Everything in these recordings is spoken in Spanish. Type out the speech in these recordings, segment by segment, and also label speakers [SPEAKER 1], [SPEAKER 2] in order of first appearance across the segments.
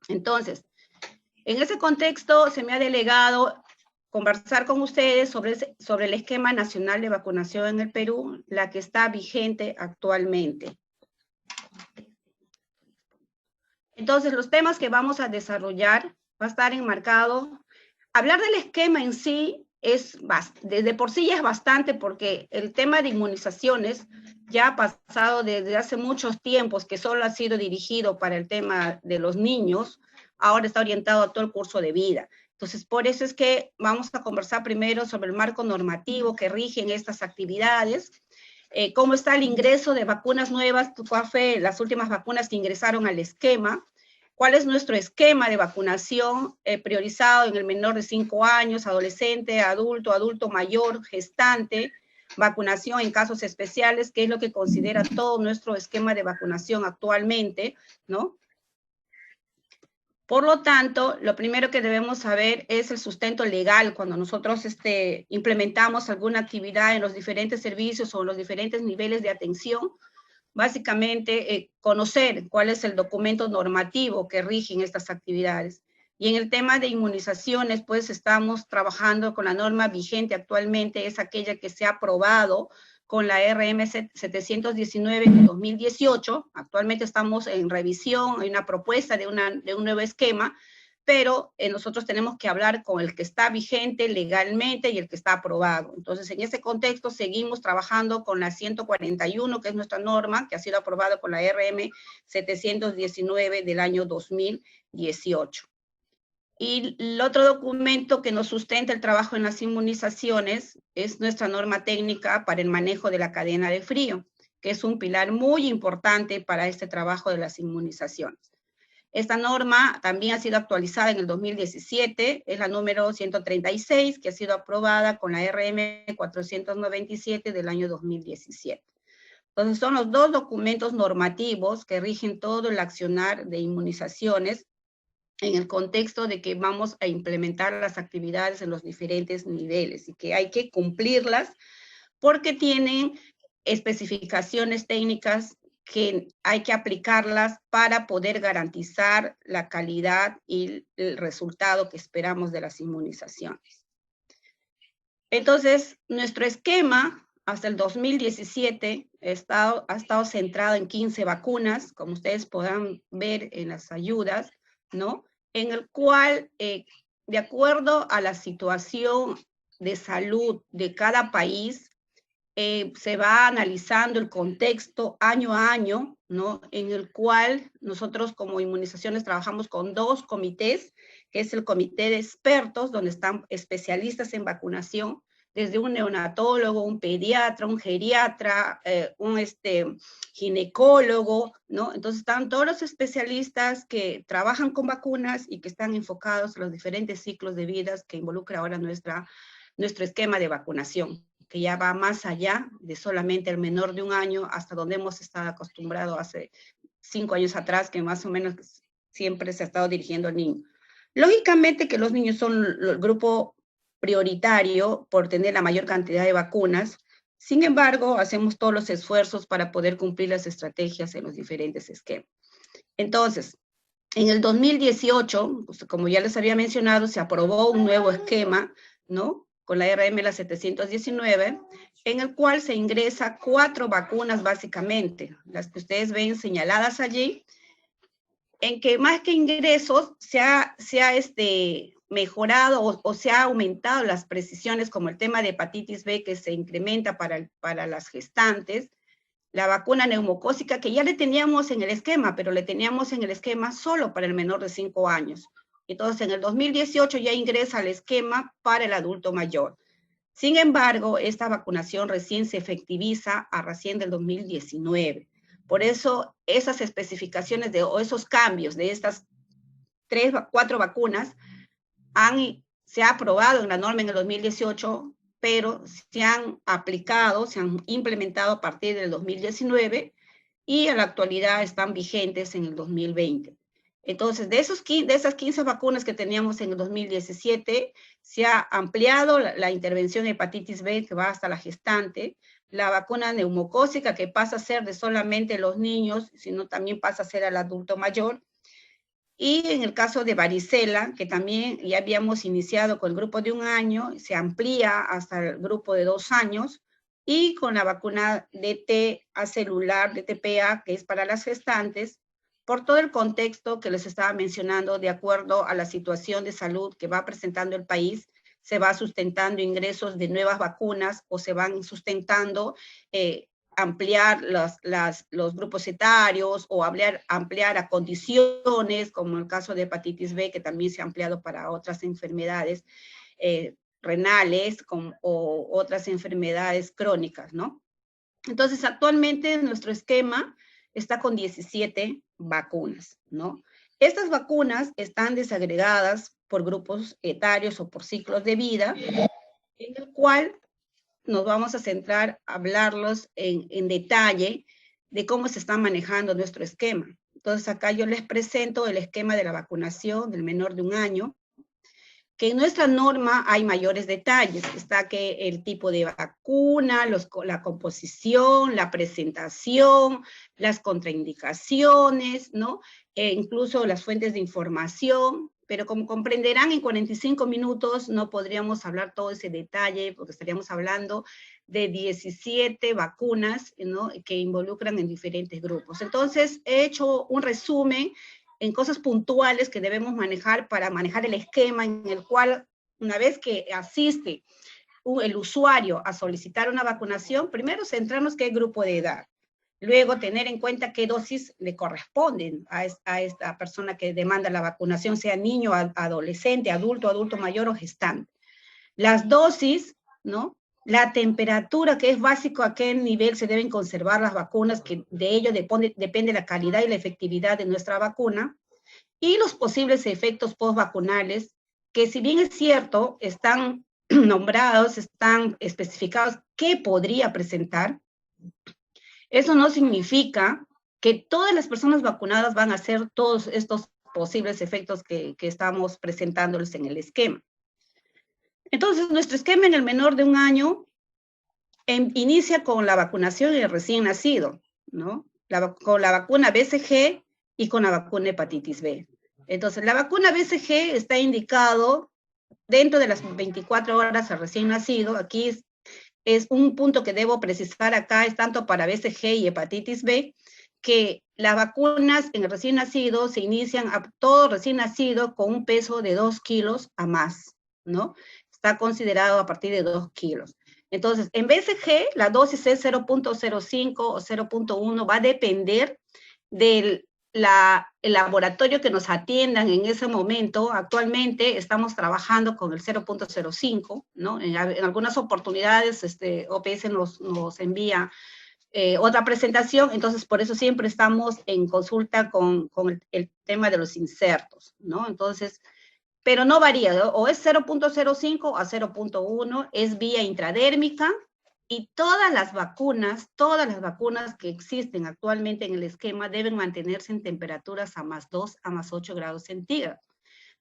[SPEAKER 1] Entonces, en ese contexto se me ha delegado conversar con ustedes sobre el esquema nacional de vacunación en el Perú, la que está vigente actualmente. Entonces, los temas que vamos a desarrollar va a estar enmarcado. Hablar del esquema en sí desde por sí ya es bastante, porque el tema de inmunizaciones ya ha pasado desde hace muchos tiempos, que solo ha sido dirigido para el tema de los niños, ahora está orientado a todo el curso de vida. Entonces, por eso es que vamos a conversar primero sobre el marco normativo que rige en estas actividades, cómo está el ingreso de vacunas nuevas, cuál fue las últimas vacunas que ingresaron al esquema, cuál es nuestro esquema de vacunación priorizado en el menor de 5 años, adolescente, adulto, adulto mayor, gestante, vacunación en casos especiales, que es lo que considera todo nuestro esquema de vacunación actualmente, ¿no? Por lo tanto, lo primero que debemos saber es el sustento legal cuando nosotros implementamos alguna actividad en los diferentes servicios o en los diferentes niveles de atención. Básicamente, conocer cuál es el documento normativo que rige estas actividades. Y en el tema de inmunizaciones, pues estamos trabajando con la norma vigente actualmente, es aquella que se ha aprobado con la RM 719 de 2018. Actualmente estamos en revisión, hay una propuesta de un nuevo esquema, pero nosotros tenemos que hablar con el que está vigente legalmente y el que está aprobado. Entonces, en ese contexto, seguimos trabajando con la 141, que es nuestra norma, que ha sido aprobada con la RM 719 del año 2018. Y el otro documento que nos sustenta el trabajo en las inmunizaciones es nuestra norma técnica para el manejo de la cadena de frío, que es un pilar muy importante para este trabajo de las inmunizaciones. Esta norma también ha sido actualizada en el 2017, es la número 136, que ha sido aprobada con la RM 497 del año 2017. Entonces, son los dos documentos normativos que rigen todo el accionar de inmunizaciones en el contexto de que vamos a implementar las actividades en los diferentes niveles y que hay que cumplirlas porque tienen especificaciones técnicas que hay que aplicarlas para poder garantizar la calidad y el resultado que esperamos de las inmunizaciones. Entonces, nuestro esquema hasta el 2017 ha estado centrado en 15 vacunas, como ustedes podrán ver en las ayudas, ¿no? En el cual, de acuerdo a la situación de salud de cada país, se va analizando el contexto año a año, ¿no? En el cual nosotros como inmunizaciones trabajamos con dos comités, que es el comité de expertos, donde están especialistas en vacunación, desde un neonatólogo, un pediatra, un geriatra, un ginecólogo, ¿no? Entonces están todos los especialistas que trabajan con vacunas y que están enfocados en los diferentes ciclos de vidas que involucra ahora nuestro esquema de vacunación, que ya va más allá de solamente el menor de 1 año, hasta donde hemos estado acostumbrados hace 5 años atrás, que más o menos siempre se ha estado dirigiendo al niño. Lógicamente que los niños son el grupo prioritario por tener la mayor cantidad de vacunas. Sin embargo, hacemos todos los esfuerzos para poder cumplir las estrategias en los diferentes esquemas. Entonces, en el 2018, pues, como ya les había mencionado, se aprobó un nuevo esquema, ¿no? Con la RM la 719, en el cual se ingresa 4 vacunas básicamente, las que ustedes ven señaladas allí, en que más que ingresos se ha mejorado o se ha aumentado las precisiones, como el tema de hepatitis B, que se incrementa para las gestantes, la vacuna neumocócica, que ya le teníamos en el esquema, pero le teníamos en el esquema solo para el menor de 5 años. Entonces, en el 2018 ya ingresa al esquema para el adulto mayor. Sin embargo, esta vacunación recién se efectiviza a recién del 2019. Por eso, esas especificaciones o esos cambios de estas 4 vacunas se ha aprobado en la norma en el 2018, pero se han aplicado, se han implementado a partir del 2019 y en la actualidad están vigentes en el 2020. Entonces, de esas 15 vacunas que teníamos en el 2017, se ha ampliado la intervención de hepatitis B, que va hasta la gestante, la vacuna neumocócica, que pasa a ser de solamente los niños, sino también pasa a ser al adulto mayor, Y en el caso de varicela, que también ya habíamos iniciado con el grupo de 1 año, se amplía hasta el grupo de 2 años, y con la vacuna DT acelular, DTPA, que es para las gestantes, por todo el contexto que les estaba mencionando, de acuerdo a la situación de salud que va presentando el país, se va sustentando ingresos de nuevas vacunas o se van sustentando ampliar los grupos etarios o ampliar a condiciones, como el caso de hepatitis B, que también se ha ampliado para otras enfermedades renales o otras enfermedades crónicas, ¿no? Entonces, actualmente nuestro esquema está con 17 vacunas, ¿no? Estas vacunas están desagregadas por grupos etarios o por ciclos de vida, en el cual nos vamos a centrar a hablarlos en detalle de cómo se está manejando nuestro esquema. Entonces, acá yo les presento el esquema de la vacunación del menor de 1 año, que en nuestra norma hay mayores detalles. Está que el tipo de vacuna, la composición, la presentación, las contraindicaciones, ¿no? Incluso las fuentes de información, pero como comprenderán, en 45 minutos no podríamos hablar todo ese detalle, porque estaríamos hablando de 17 vacunas, ¿no? Que involucran en diferentes grupos. Entonces, he hecho un resumen en cosas puntuales que debemos manejar para manejar el esquema en el cual, una vez que asiste el usuario a solicitar una vacunación, primero centrarnos qué grupo de edad, luego tener en cuenta qué dosis le corresponden a esta persona que demanda la vacunación, sea niño, adolescente, adulto mayor o gestante. Las dosis, ¿no? La temperatura, que es básico a qué nivel se deben conservar las vacunas, que de ello depende la calidad y la efectividad de nuestra vacuna, y los posibles efectos postvacunales, que si bien es cierto, están nombrados, están especificados qué podría presentar, eso no significa que todas las personas vacunadas van a hacer todos estos posibles efectos que estamos presentándoles en el esquema. Entonces, nuestro esquema en el menor de 1 año inicia con la vacunación del recién nacido, ¿no? Con la vacuna BCG y con la vacuna hepatitis B. Entonces, la vacuna BCG está indicado dentro de las 24 horas al recién nacido. Aquí es un punto que debo precisar acá, es tanto para BCG y hepatitis B, que las vacunas en el recién nacido se inician a todo recién nacido con un peso de 2 kilos a más, ¿no? Está considerado a partir de 2 kilos. Entonces, en BCG, la dosis es 0.05 o 0.1, va a depender del laboratorio que nos atiendan en ese momento. Actualmente estamos trabajando con el 0.05, ¿no? En algunas oportunidades OPS nos envía otra presentación, entonces por eso siempre estamos en consulta con el tema de los insertos, ¿no? Entonces, pero no varía, ¿no? O es 0.05 a 0.1, es vía intradérmica, y todas las vacunas que existen actualmente en el esquema deben mantenerse en temperaturas a +2 a +8 grados centígrados.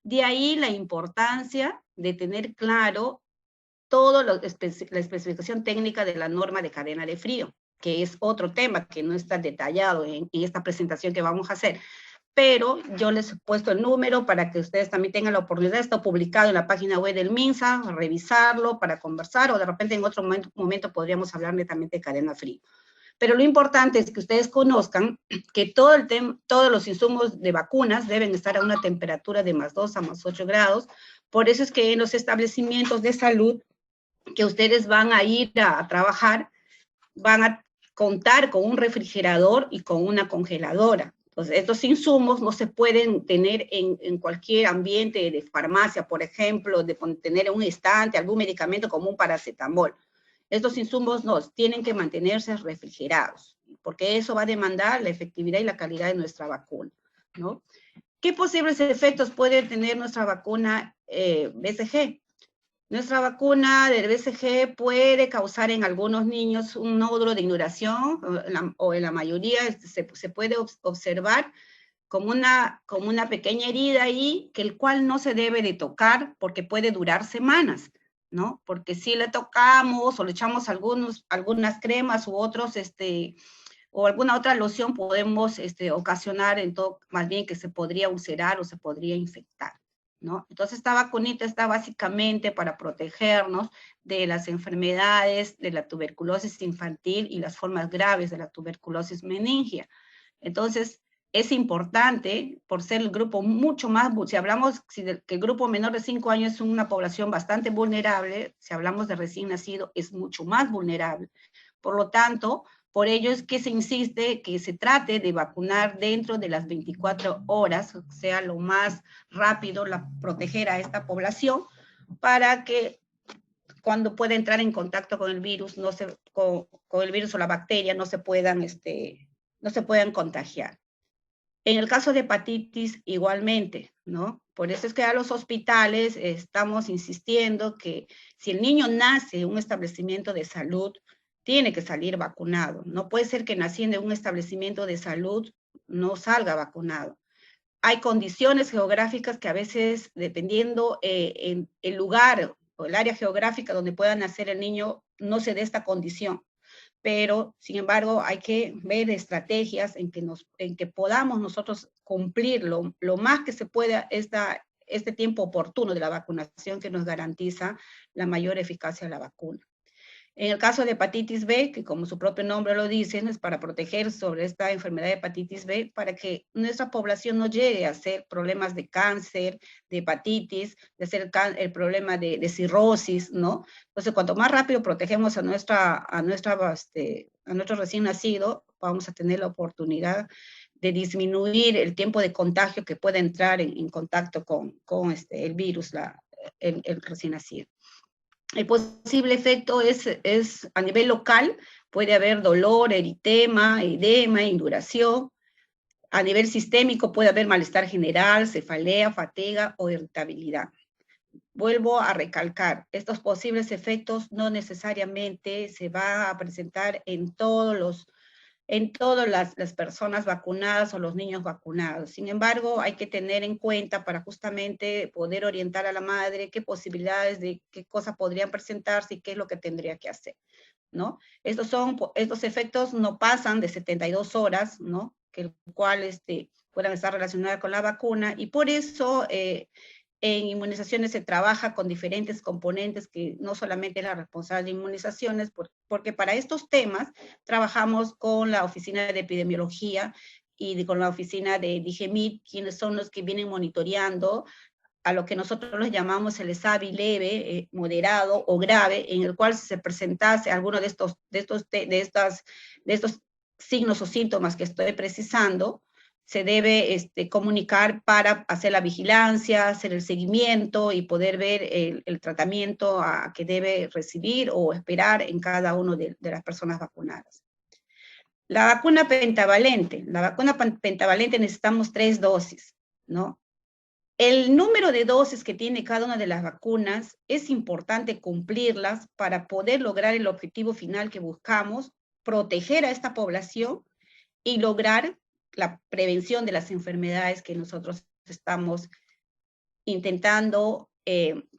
[SPEAKER 1] De ahí la importancia de tener claro toda la especificación técnica de la norma de cadena de frío, que es otro tema que no está detallado en esta presentación que vamos a hacer. Pero yo les he puesto el número para que ustedes también tengan la oportunidad. Está publicado en la página web del MINSA, revisarlo para conversar, o de repente en otro momento podríamos hablarle también de cadena frío. Pero lo importante es que ustedes conozcan que todos los insumos de vacunas deben estar a una temperatura de +2 a +8 grados. Por eso es que en los establecimientos de salud que ustedes van a ir a trabajar, van a contar con un refrigerador y con una congeladora. Entonces, estos insumos no se pueden tener en cualquier ambiente de farmacia, por ejemplo, de tener en un estante algún medicamento como un paracetamol. Estos insumos tienen que mantenerse refrigerados, porque eso va a demandar la efectividad y la calidad de nuestra vacuna, ¿no? ¿Qué posibles efectos puede tener nuestra vacuna BCG? Nuestra vacuna del BCG puede causar en algunos niños un nódulo de induración, o en la mayoría se puede observar como una pequeña herida ahí, que el cual no se debe de tocar porque puede durar semanas, ¿no? Porque si le tocamos o le echamos algunas cremas u o alguna otra loción podemos ocasionar, más bien que se podría ulcerar o se podría infectar, ¿no? Entonces esta vacunita está básicamente para protegernos de las enfermedades de la tuberculosis infantil y las formas graves de la tuberculosis meningia. Entonces, es importante, por ser el grupo mucho más, si hablamos que el grupo menor de 5 años es una población bastante vulnerable, si hablamos de recién nacido, es mucho más vulnerable. Por lo tanto, por ello es que se insiste que se trate de vacunar dentro de las 24 horas, sea lo más rápido, proteger a esta población, para que cuando pueda entrar en contacto con el virus, con el virus o la bacteria, no se puedan contagiar. En el caso de hepatitis, igualmente, ¿no? Por eso es que a los hospitales estamos insistiendo que si el niño nace en un establecimiento de salud, tiene que salir vacunado. No puede ser que naciendo en un establecimiento de salud no salga vacunado. Hay condiciones geográficas que a veces, dependiendo en el lugar o el área geográfica donde pueda nacer el niño, no se dé esta condición. Pero, sin embargo, hay que ver estrategias en que podamos nosotros cumplir lo más que se pueda este tiempo oportuno de la vacunación que nos garantiza la mayor eficacia de la vacuna. En el caso de hepatitis B, que como su propio nombre lo dice, es para proteger sobre esta enfermedad de hepatitis B, para que nuestra población no llegue a hacer problemas de cáncer, de hepatitis, de hacer el problema de cirrosis, ¿no? Entonces, cuanto más rápido protegemos a nuestro recién nacido, vamos a tener la oportunidad de disminuir el tiempo de contagio que pueda entrar en contacto con el virus, el recién nacido. El posible efecto es a nivel local, puede haber dolor, eritema, edema, induración. A nivel sistémico puede haber malestar general, cefalea, fatiga o irritabilidad. Vuelvo a recalcar, estos posibles efectos no necesariamente se van a presentar en todas las personas vacunadas o los niños vacunados. Sin embargo, hay que tener en cuenta para justamente poder orientar a la madre qué posibilidades de qué cosas podrían presentarse y qué es lo que tendría que hacer, ¿no? Estos efectos no pasan de 72 horas, ¿no? Que el cual puedan estar relacionadas con la vacuna, y por eso en inmunizaciones se trabaja con diferentes componentes que no solamente es la responsable de inmunizaciones, porque para estos temas trabajamos con la Oficina de Epidemiología y con la Oficina de DIGEMIT, quienes son los que vienen monitoreando a lo que nosotros los llamamos el SAVI leve, moderado o grave, en el cual si se presentase alguno de estos signos o síntomas que estoy precisando, se debe comunicar para hacer la vigilancia, hacer el seguimiento y poder ver el tratamiento que debe recibir o esperar en cada una de las personas vacunadas. La vacuna pentavalente necesitamos 3 dosis, ¿no? El número de dosis que tiene cada una de las vacunas es importante cumplirlas para poder lograr el objetivo final que buscamos, proteger a esta población y lograr la prevención de las enfermedades que nosotros estamos intentando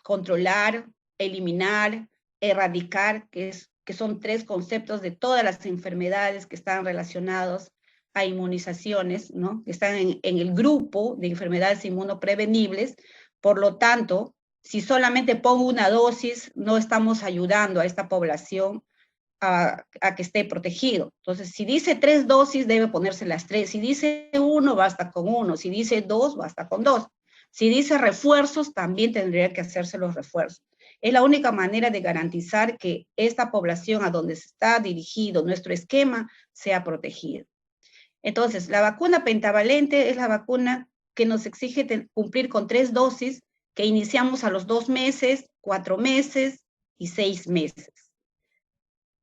[SPEAKER 1] controlar, eliminar, erradicar, que son 3 conceptos de todas las enfermedades que están relacionados a inmunizaciones, ¿no? Que están en el grupo de enfermedades inmunoprevenibles. Por lo tanto, si solamente pongo una dosis, no estamos ayudando a esta población a que esté protegido. Entonces, si dice 3 dosis, debe ponerse las 3. Si dice 1, basta con 1. Si dice 2, basta con 2. Si dice refuerzos, también tendría que hacerse los refuerzos. Es la única manera de garantizar que esta población a donde se está dirigido nuestro esquema sea protegida. Entonces, la vacuna pentavalente es la vacuna que nos exige cumplir con 3 dosis que iniciamos a los 2 meses, 4 meses y 6 meses.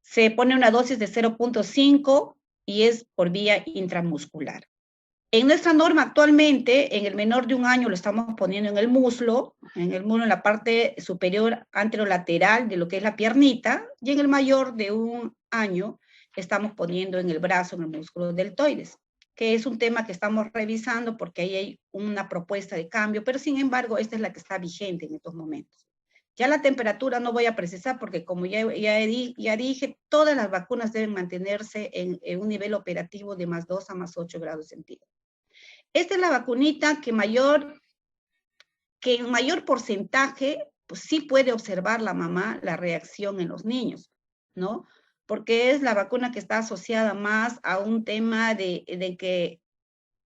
[SPEAKER 1] Se pone una dosis de 0.5 y es por vía intramuscular. En nuestra norma actualmente, en el menor de 1 año lo estamos poniendo en el muslo, en la parte superior anterolateral de lo que es la piernita, y en el mayor de 1 año estamos poniendo en el brazo, en el músculo deltoides, que es un tema que estamos revisando porque ahí hay una propuesta de cambio, pero sin embargo esta es la que está vigente en estos momentos. Ya la temperatura no voy a precisar porque como ya dije, todas las vacunas deben mantenerse en un nivel operativo de +2 a +8 grados centígrados. Esta es la vacunita que en mayor porcentaje, pues sí puede observar la mamá la reacción en los niños, ¿no? Porque es la vacuna que está asociada más a un tema de que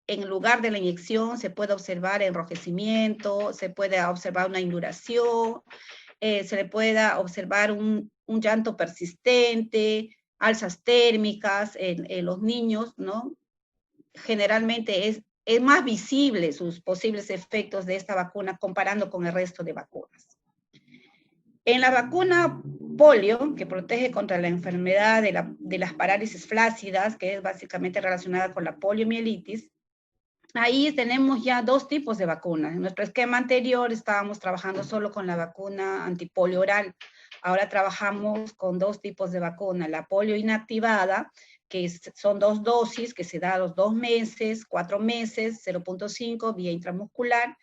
[SPEAKER 1] en lugar de la inyección se puede observar enrojecimiento, se puede observar una induración, se le pueda observar un llanto persistente, alzas térmicas en los niños, ¿no? Generalmente es más visible sus posibles efectos de esta vacuna comparando con el resto de vacunas. En la vacuna polio, que protege contra la enfermedad de las parálisis flácidas, que es básicamente relacionada con la poliomielitis, ahí tenemos ya dos tipos de vacunas. En nuestro esquema anterior estábamos trabajando solo con la vacuna antipolio oral. Ahora trabajamos con dos tipos de vacuna. La polio inactivada, que son 2 dosis, que se da a los 2 meses, 4 meses, 0.5 vía intramuscular.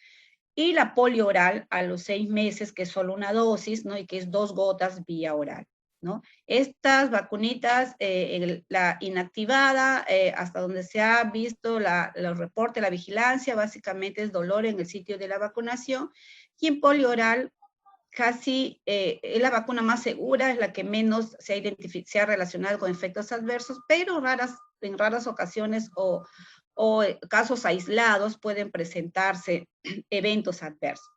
[SPEAKER 1] Y la polio oral a los 6 meses, que es solo una dosis, ¿no? Y que es 2 gotas vía oral, ¿no? Estas vacunitas, la inactivada, hasta donde se ha visto los reportes, la vigilancia, básicamente es dolor en el sitio de la vacunación, y en polio oral casi es la vacuna más segura, es la que menos se ha relacionado con efectos adversos, pero en raras ocasiones o casos aislados pueden presentarse eventos adversos.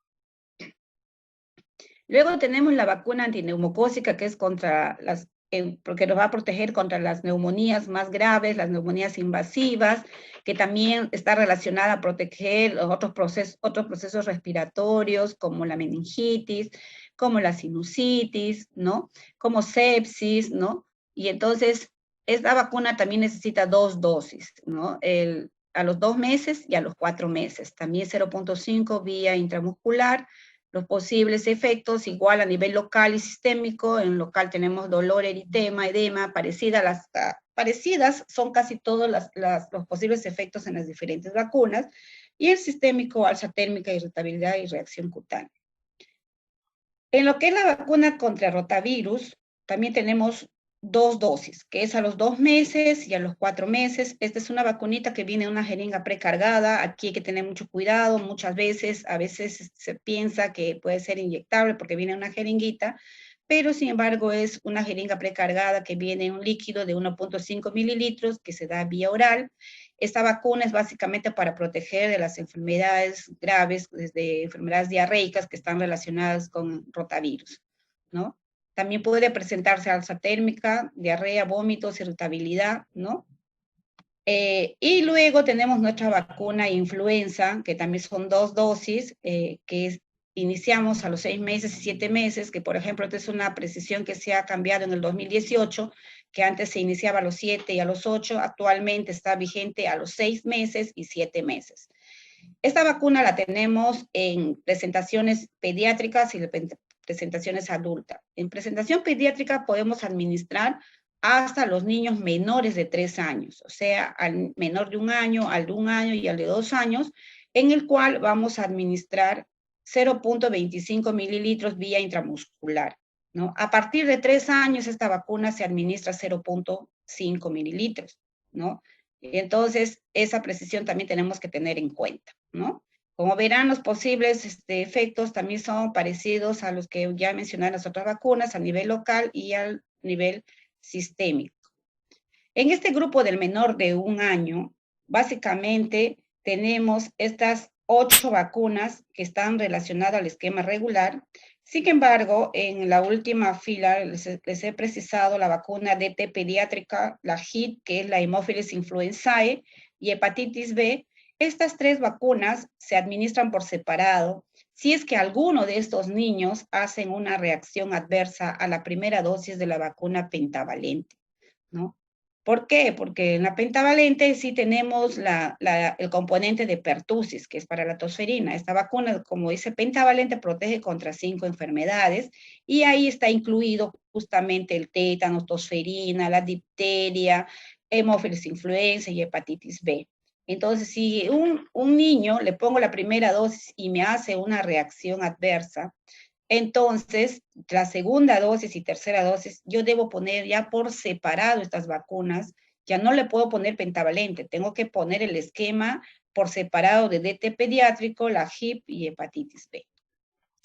[SPEAKER 1] Luego tenemos la vacuna antineumocócica, que es porque nos va a proteger contra las neumonías más graves, las neumonías invasivas, que también está relacionada a proteger otros procesos respiratorios, como la meningitis, como la sinusitis, ¿no? Como sepsis, ¿no? Y entonces, esta vacuna también necesita 2 dosis, ¿no? A los 2 meses y a los 4 meses. También 0.5 vía intramuscular. Los posibles efectos, igual a nivel local y sistémico. En local tenemos dolor, eritema, edema, parecidas son casi todos los posibles efectos en las diferentes vacunas. Y el sistémico, alza térmica, irritabilidad y reacción cutánea. En lo que es la vacuna contra rotavirus, también tenemos 2 dosis, que es a los 2 meses y a los 4 meses. Esta es una vacunita que viene en una jeringa precargada. Aquí hay que tener mucho cuidado. A veces se piensa que puede ser inyectable porque viene en una jeringuita, pero sin embargo es una jeringa precargada que viene en un líquido de 1.5 mililitros que se da vía oral. Esta vacuna es básicamente para proteger de las enfermedades graves, desde enfermedades diarreicas que están relacionadas con rotavirus, ¿no? También puede presentarse alza térmica, diarrea, vómitos, irritabilidad, ¿no? Y luego tenemos nuestra vacuna influenza, que también son 2 dosis, iniciamos a los 6 meses y 7 meses, que por ejemplo, esta es una precisión que se ha cambiado en el 2018, que antes se iniciaba a los 7 y a los 8, actualmente está vigente a los 6 meses y 7 meses. Esta vacuna la tenemos en presentaciones pediátricas y presentaciones adultas. En presentación pediátrica podemos administrar hasta los niños menores de 3 años, o sea, al menor de 1 año, al de 1 año y al de 2 años, en el cual vamos a administrar 0.25 mililitros vía intramuscular, ¿no? A partir de 3 años, esta vacuna se administra 0.5 mililitros, ¿no? Entonces, esa precisión también tenemos que tener en cuenta, ¿no? Como verán, los posibles efectos también son parecidos a los que ya mencioné en las otras vacunas, a nivel local y al nivel sistémico. En este grupo del menor de 1 año, básicamente tenemos estas 8 vacunas que están relacionadas al esquema regular. Sin embargo, en la última fila les he precisado la vacuna DT pediátrica, la HIT, que es la Haemophilus influenzae, y hepatitis B. Estas 3 vacunas se administran por separado si es que alguno de estos niños hacen una reacción adversa a la primera dosis de la vacuna pentavalente, ¿no? ¿Por qué? Porque en la pentavalente sí tenemos el componente de pertusis, que es para la tosferina. Esta vacuna, como dice pentavalente, protege contra 5 enfermedades y ahí está incluido justamente el tétano, tosferina, la difteria, Haemophilus influenzae y hepatitis B. Entonces, si un niño le pongo la primera dosis y me hace una reacción adversa, Entonces, la segunda dosis y tercera dosis, yo debo poner ya por separado estas vacunas. Ya no le puedo poner pentavalente, tengo que poner el esquema por separado de DT pediátrico, la HIP y hepatitis B.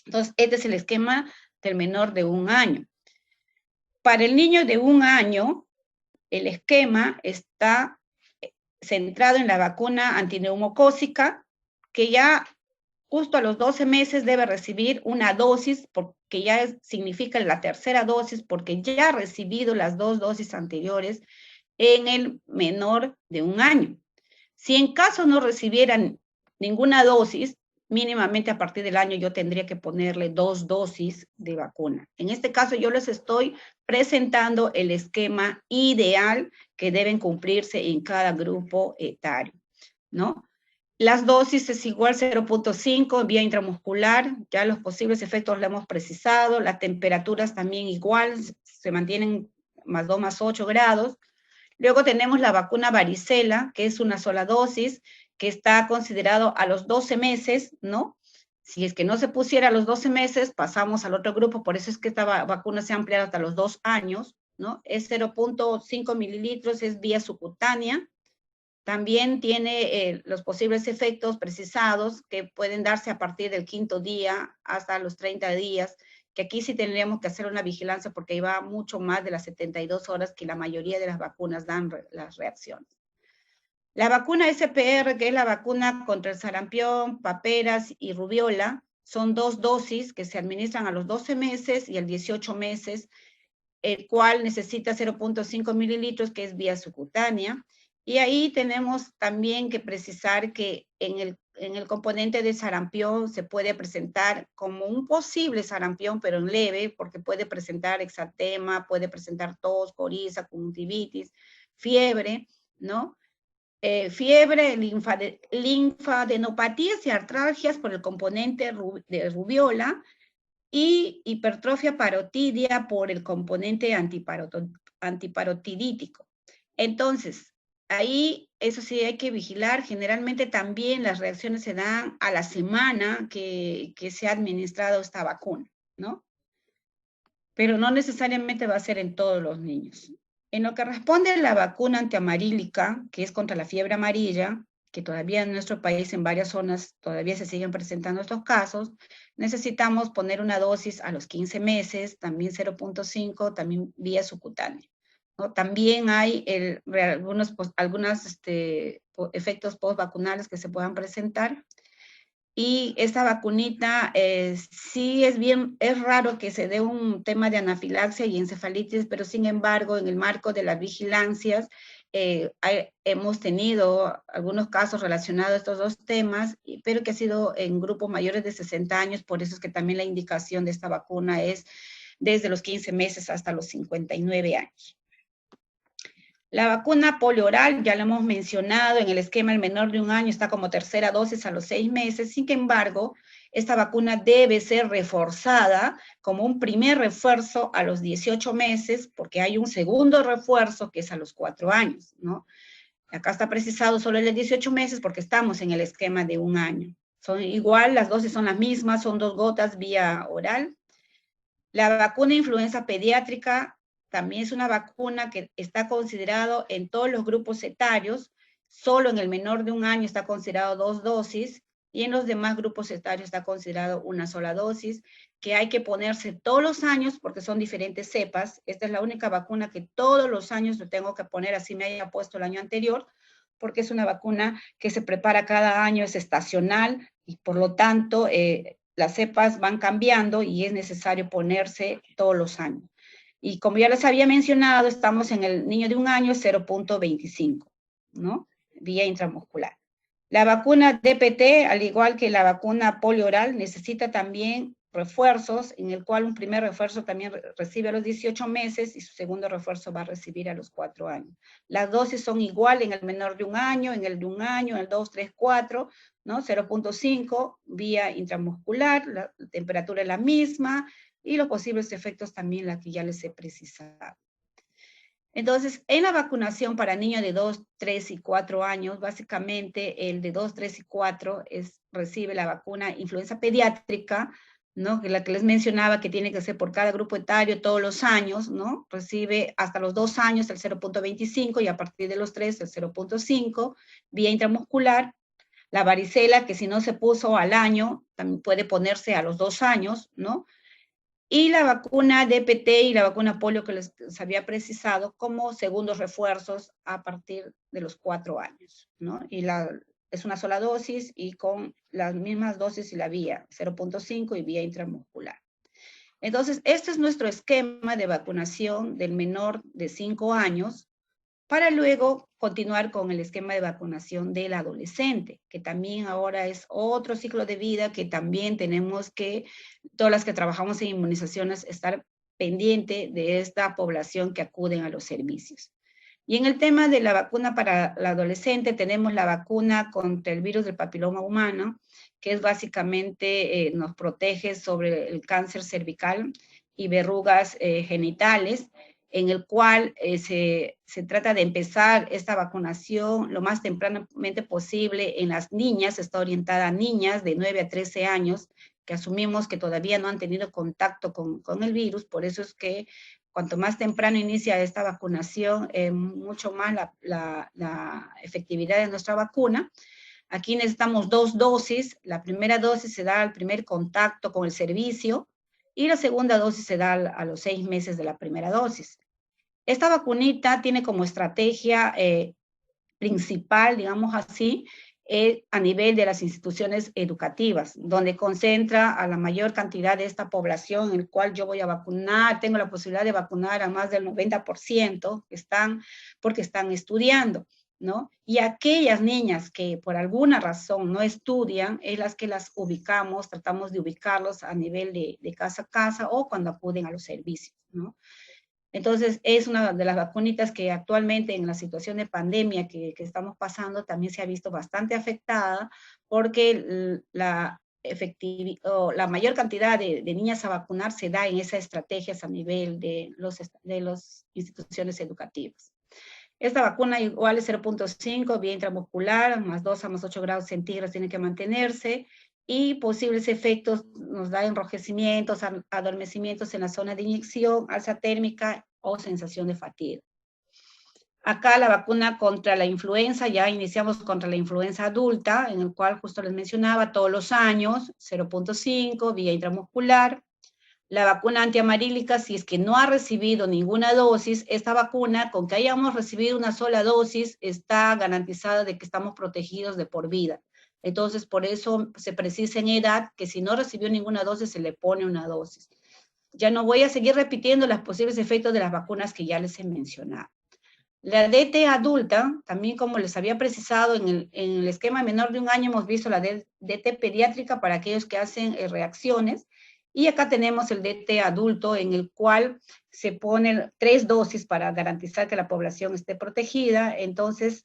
[SPEAKER 1] Entonces, este es el esquema del menor de 1 año. Para el niño de 1 año, el esquema está centrado en la vacuna antineumocócica, que ya justo a los 12 meses debe recibir una dosis, porque ya significa la tercera dosis, porque ya ha recibido las 2 dosis anteriores en el menor de 1 año. Si en caso no recibieran ninguna dosis, mínimamente a partir del año yo tendría que ponerle 2 dosis de vacuna. En este caso yo les estoy presentando el esquema ideal que deben cumplirse en cada grupo etario, ¿no? Las dosis es igual 0.5 vía intramuscular, ya los posibles efectos lo hemos precisado, las temperaturas también igual, se mantienen +2 +8 grados. Luego tenemos la vacuna varicela, que es una sola dosis, que está considerado a los 12 meses, ¿no? Si es que no se pusiera a los 12 meses, pasamos al otro grupo, por eso es que esta vacuna se ha ampliado hasta los 2 años, ¿no? Es 0.5 mililitros, es vía subcutánea. También tiene los posibles efectos precisados que pueden darse a partir del 5º día hasta los 30 días, que aquí sí tendríamos que hacer una vigilancia porque va mucho más de las 72 horas que la mayoría de las vacunas dan las reacciones. La vacuna SPR, que es la vacuna contra el sarampión, paperas y rubiola, son 2 dosis que se administran a los 12 meses y a los 18 meses, el cual necesita 0.5 mililitros, que es vía subcutánea. Y ahí tenemos también que precisar que en el componente de sarampión se puede presentar como un posible sarampión, pero en leve, porque puede presentar exantema, puede presentar tos, coriza, conjuntivitis, fiebre, ¿no? Fiebre, linfadenopatías y artralgias por el componente de rubiola, y hipertrofia parotidia por el componente antiparotidítico. Entonces, ahí eso sí hay que vigilar. Generalmente también las reacciones se dan a la semana que se ha administrado esta vacuna, ¿no? Pero no necesariamente va a ser en todos los niños. En lo que responde a la vacuna antiamarílica, que es contra la fiebre amarilla, que todavía en nuestro país, en varias zonas, todavía se siguen presentando estos casos, necesitamos poner una dosis a los 15 meses, también 0.5, también vía subcutánea, ¿no? También hay algunos efectos postvacunales que se puedan presentar. Y esta vacunita sí es raro que se dé un tema de anafilaxia y encefalitis, pero sin embargo, en el marco de las vigilancias, hemos tenido algunos casos relacionados a estos 2 temas, pero que ha sido en grupos mayores de 60 años, por eso es que también la indicación de esta vacuna es desde los 15 meses hasta los 59 años. La vacuna polio oral, ya lo hemos mencionado, en el esquema el menor de 1 año está como tercera dosis a los 6 meses, sin embargo, esta vacuna debe ser reforzada como un primer refuerzo a los 18 meses, porque hay un segundo refuerzo que es a los 4 años, ¿no? Acá está precisado solo el de 18 meses porque estamos en el esquema de 1 año. Son igual, las dosis son las mismas, son 2 gotas vía oral. La vacuna influenza pediátrica también es una vacuna que está considerado en todos los grupos etarios, solo en el menor de 1 año está considerado 2 dosis, y en los demás grupos etarios está considerado una sola dosis, que hay que ponerse todos los años porque son diferentes cepas. Esta es la única vacuna que todos los años lo tengo que poner, así me haya puesto el año anterior, porque es una vacuna que se prepara cada año, es estacional, y por lo tanto, las cepas van cambiando y es necesario ponerse todos los años. Y como ya les había mencionado, estamos en el niño de 1 año 0.25, ¿no? Vía intramuscular. La vacuna DPT, al igual que la vacuna polio oral, necesita también refuerzos, en el cual un primer refuerzo también recibe a los 18 meses y su segundo refuerzo va a recibir a los 4 años. Las dosis son igual en el menor de 1 año, en el de 1 año, en el 2, 3, 4, ¿no? 0.5 vía intramuscular, la temperatura es la misma y los posibles efectos también la que ya les he precisado. Entonces, en la vacunación para niños de 2, 3 y 4 años, básicamente el de 2, 3 y 4 recibe la vacuna influenza pediátrica ¿no? Que la que les mencionaba que tiene que ser por cada grupo etario todos los años, ¿no? Recibe hasta los 2 años el 0.25 y a partir de los 3 el 0.5, vía intramuscular. La varicela, que si no se puso al año, también puede ponerse a los 2 años, ¿no? Y la vacuna DPT y la vacuna polio que les había precisado como segundos refuerzos a partir de los 4 años, ¿no? Y es una sola dosis y con las mismas dosis y la vía 0.5 y vía intramuscular. Entonces, este es nuestro esquema de vacunación del menor de 5 años para luego continuar con el esquema de vacunación del adolescente, que también ahora es otro ciclo de vida que también tenemos que, todas las que trabajamos en inmunizaciones, estar pendiente de esta población que acuden a los servicios. Y en el tema de la vacuna para el adolescente, tenemos la vacuna contra el virus del papiloma humano, que es básicamente nos protege sobre el cáncer cervical y verrugas genitales, en el cual se trata de empezar esta vacunación lo más tempranamente posible en las niñas, está orientada a niñas de 9 a 13 años, que asumimos que todavía no han tenido contacto con el virus, por eso es que cuanto más temprano inicia esta vacunación, mucho más la efectividad de nuestra vacuna. Aquí necesitamos 2 dosis. La primera dosis se da al primer contacto con el servicio y la segunda dosis se da a los 6 meses de la primera dosis. Esta vacunita tiene como estrategia principal, digamos así, a nivel de las instituciones educativas, donde concentra a la mayor cantidad de esta población en el cual yo voy a vacunar, tengo la posibilidad de vacunar a más del 90% porque están estudiando, ¿no? Y aquellas niñas que por alguna razón no estudian, es las que las ubicamos, tratamos de ubicarlos a nivel de casa a casa o cuando acuden a los servicios, ¿no? Entonces, es una de las vacunitas que actualmente en la situación de pandemia que estamos pasando también se ha visto bastante afectada porque la mayor cantidad de niñas a vacunar se da en esas estrategias a nivel de las instituciones educativas. Esta vacuna igual es 0.5, vía intramuscular, más 2 a más 8 grados centígrados tiene que mantenerse, y posibles efectos nos da enrojecimientos, adormecimientos en la zona de inyección, alza térmica o sensación de fatiga. Acá la vacuna contra la influenza, ya iniciamos contra la influenza adulta, en el cual justo les mencionaba, todos los años, 0.5, vía intramuscular. La vacuna antiamarílica, si es que no ha recibido ninguna dosis, esta vacuna, con que hayamos recibido una sola dosis, está garantizada de que estamos protegidos de por vida. Entonces, por eso se precisa en edad que si no recibió ninguna dosis, se le pone una dosis. Ya no voy a seguir repitiendo los posibles efectos de las vacunas que ya les he mencionado. La DT adulta, también como les había precisado, en el esquema menor de un año hemos visto la DT pediátrica para aquellos que hacen reacciones, y acá tenemos el DT adulto en el cual se ponen 3 dosis para garantizar que la población esté protegida. Entonces,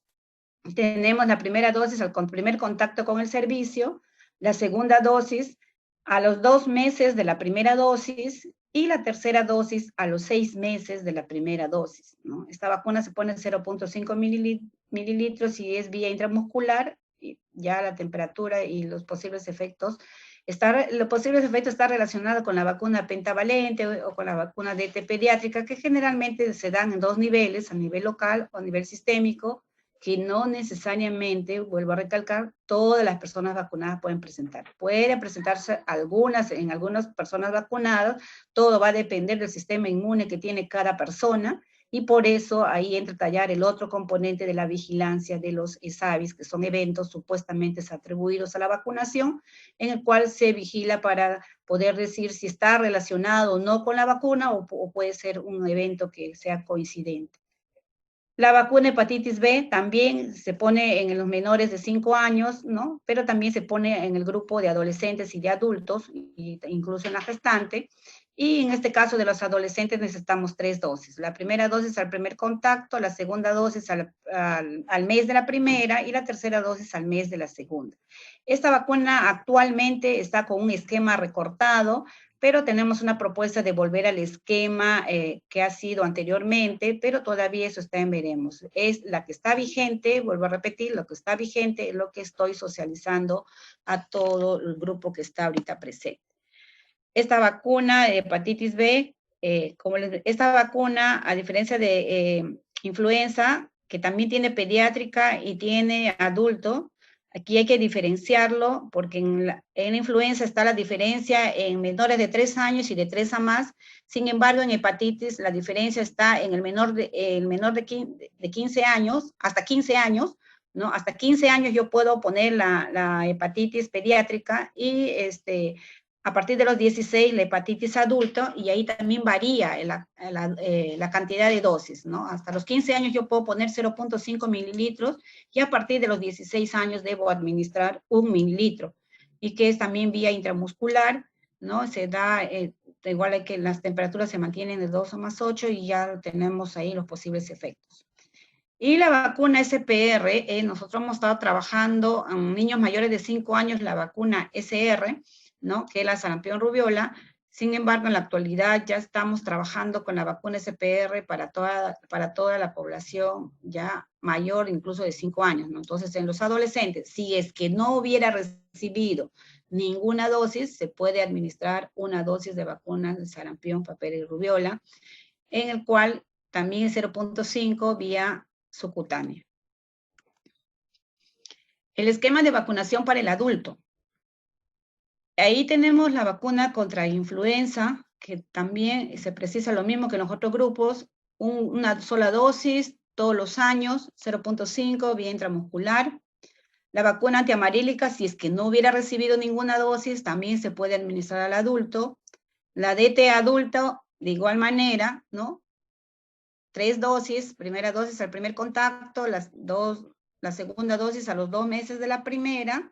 [SPEAKER 1] tenemos la primera dosis al primer contacto con el servicio, la segunda dosis a los 2 meses de la primera dosis y la tercera dosis a los 6 meses de la primera dosis, ¿no? Esta vacuna se pone 0.5 mililitros y es vía intramuscular, y ya la temperatura y los posibles efectos están relacionados con la vacuna pentavalente o con la vacuna DT pediátrica, que generalmente se dan en 2 niveles, a nivel local o a nivel sistémico, que no necesariamente, vuelvo a recalcar, todas las personas vacunadas pueden presentar. Pueden presentarse en algunas personas vacunadas, todo va a depender del sistema inmune que tiene cada persona, y por eso ahí entra a tallar el otro componente de la vigilancia de los ESAVIS, que son eventos supuestamente atribuidos a la vacunación, en el cual se vigila para poder decir si está relacionado o no con la vacuna o puede ser un evento que sea coincidente. La vacuna hepatitis B también se pone en los menores de 5 años, ¿no? Pero también se pone en el grupo de adolescentes y de adultos, incluso en la gestante. Y en este caso de los adolescentes necesitamos 3 dosis. La primera dosis al primer contacto, la segunda dosis al mes de la primera y la tercera dosis al mes de la segunda. Esta vacuna actualmente está con un esquema recortado, pero tenemos una propuesta de volver al esquema que ha sido anteriormente, pero todavía eso está en veremos. Es la que está vigente, vuelvo a repetir, lo que está vigente es lo que estoy socializando a todo el grupo que está ahorita presente. esta vacuna de hepatitis B, esta vacuna, a diferencia de influenza, que también tiene pediátrica y tiene adulto, aquí hay que diferenciarlo porque en la influenza está la diferencia en menores de 3 años y de 3 a más. Sin embargo, en hepatitis la diferencia está en el menor de 15 años, hasta 15 años, ¿no? Hasta 15 años yo puedo poner la hepatitis pediátrica y a partir de los 16 la hepatitis adulto, y ahí también varía la cantidad de dosis, ¿no? Hasta los 15 años yo puedo poner 0.5 mililitros y a partir de los 16 años debo administrar 1 mililitro, y que es también vía intramuscular, ¿no? Se da, igual hay que las temperaturas se mantienen de 2+8 y ya tenemos ahí los posibles efectos. Y la vacuna SPR, nosotros hemos estado trabajando en niños mayores de 5 años la vacuna SR, ¿no? Que es la sarampión rubiola. Sin embargo, en la actualidad ya estamos trabajando con la vacuna SPR para toda la población ya mayor, incluso de 5 años, ¿no? Entonces, en los adolescentes, si es que no hubiera recibido ninguna dosis, se puede administrar una dosis de vacuna de sarampión, papera y rubiola, en el cual también es 0.5 vía subcutánea. El esquema de vacunación para el adulto. Ahí tenemos la vacuna contra influenza, que también se precisa lo mismo que en los otros grupos, una sola dosis todos los años, 0.5 vía intramuscular. La vacuna antiamarílica, si es que no hubiera recibido ninguna dosis, también se puede administrar al adulto. La DT adulto, de igual manera, ¿no? 3 dosis, primera dosis al primer contacto, la segunda dosis a los 2 meses de la primera,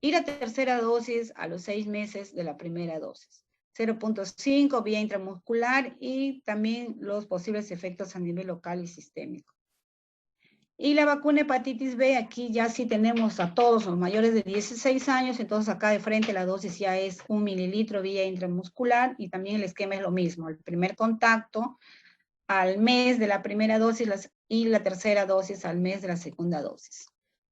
[SPEAKER 1] y la tercera dosis a los 6 meses de la primera dosis. 0.5 vía intramuscular y también los posibles efectos a nivel local y sistémico. Y la vacuna hepatitis B, aquí ya sí tenemos a todos los mayores de 16 años, entonces acá de frente la dosis ya es 1 mililitro vía intramuscular, y también el esquema es lo mismo, el primer contacto al mes de la primera dosis y la tercera dosis al mes de la segunda dosis.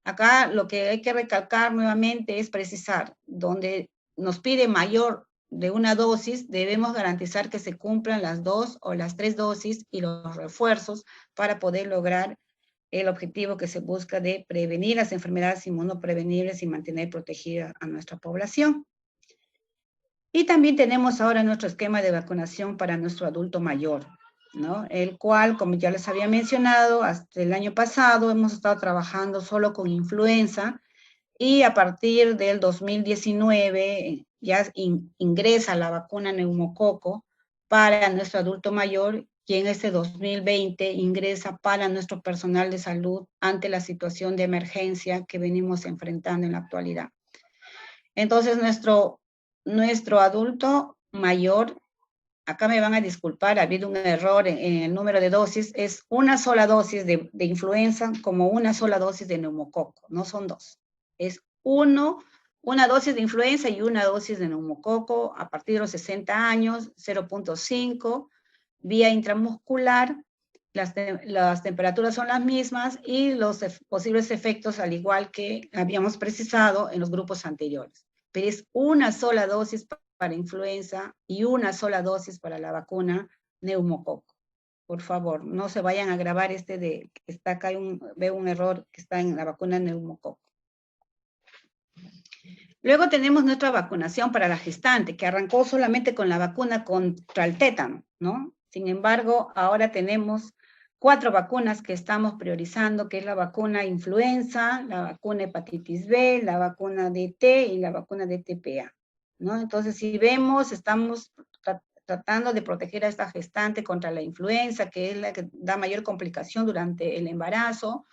[SPEAKER 1] Acá lo que hay que recalcar nuevamente es precisar, donde nos pide mayor de una dosis, debemos garantizar que se cumplan las 2 o las 3 dosis y los refuerzos para poder lograr el objetivo que se busca de prevenir las enfermedades inmunoprevenibles y mantener protegida a nuestra población. Y también tenemos ahora nuestro esquema de vacunación para nuestro adulto mayor, ¿no? El cual, como ya les había mencionado, hasta el año pasado hemos estado trabajando solo con influenza, y a partir del 2019 ya ingresa la vacuna neumococo para nuestro adulto mayor, y en este 2020 ingresa para nuestro personal de salud ante la situación de emergencia que venimos enfrentando en la actualidad. Entonces, nuestro adulto mayor, acá me van a disculpar, ha habido un error en el número de dosis, es una sola dosis de influenza como una sola dosis de neumococo, no son 2. Es una dosis de influenza y una dosis de neumococo a partir de los 60 años, 0.5, vía intramuscular, las temperaturas son las mismas y los posibles efectos al igual que habíamos precisado en los grupos anteriores. Pero es una sola dosis para influenza y una sola dosis para la vacuna neumococo. Por favor, no se vayan a grabar de que está acá, veo un error que está en la vacuna neumococo. Luego tenemos nuestra vacunación para la gestante, que arrancó solamente con la vacuna contra el tétano, ¿no? Sin embargo, ahora tenemos 4 vacunas que estamos priorizando, que es la vacuna influenza, la vacuna hepatitis B, la vacuna DT y la vacuna DTPA, ¿no? Entonces, si vemos, estamos tratando de proteger a esta gestante contra la influenza, que es la que da mayor complicación durante el embarazo,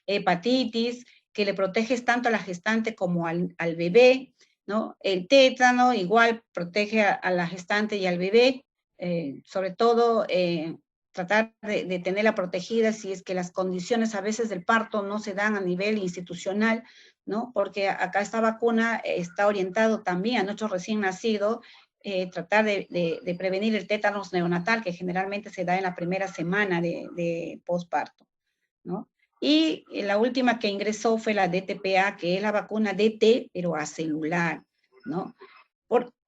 [SPEAKER 1] hepatitis, que le proteges tanto a la gestante como al bebé, ¿no? El tétano igual protege a la gestante y al bebé, sobre todo tratar de tenerla protegida si es que las condiciones a veces del parto no se dan a nivel institucional, ¿no? Porque acá esta vacuna está orientado también a nuestros recién nacidos, tratar de prevenir el tétanos neonatal, que generalmente se da en la primera semana de posparto, ¿no? Y la última que ingresó fue la DTPA, que es la vacuna DT, pero acelular, ¿no?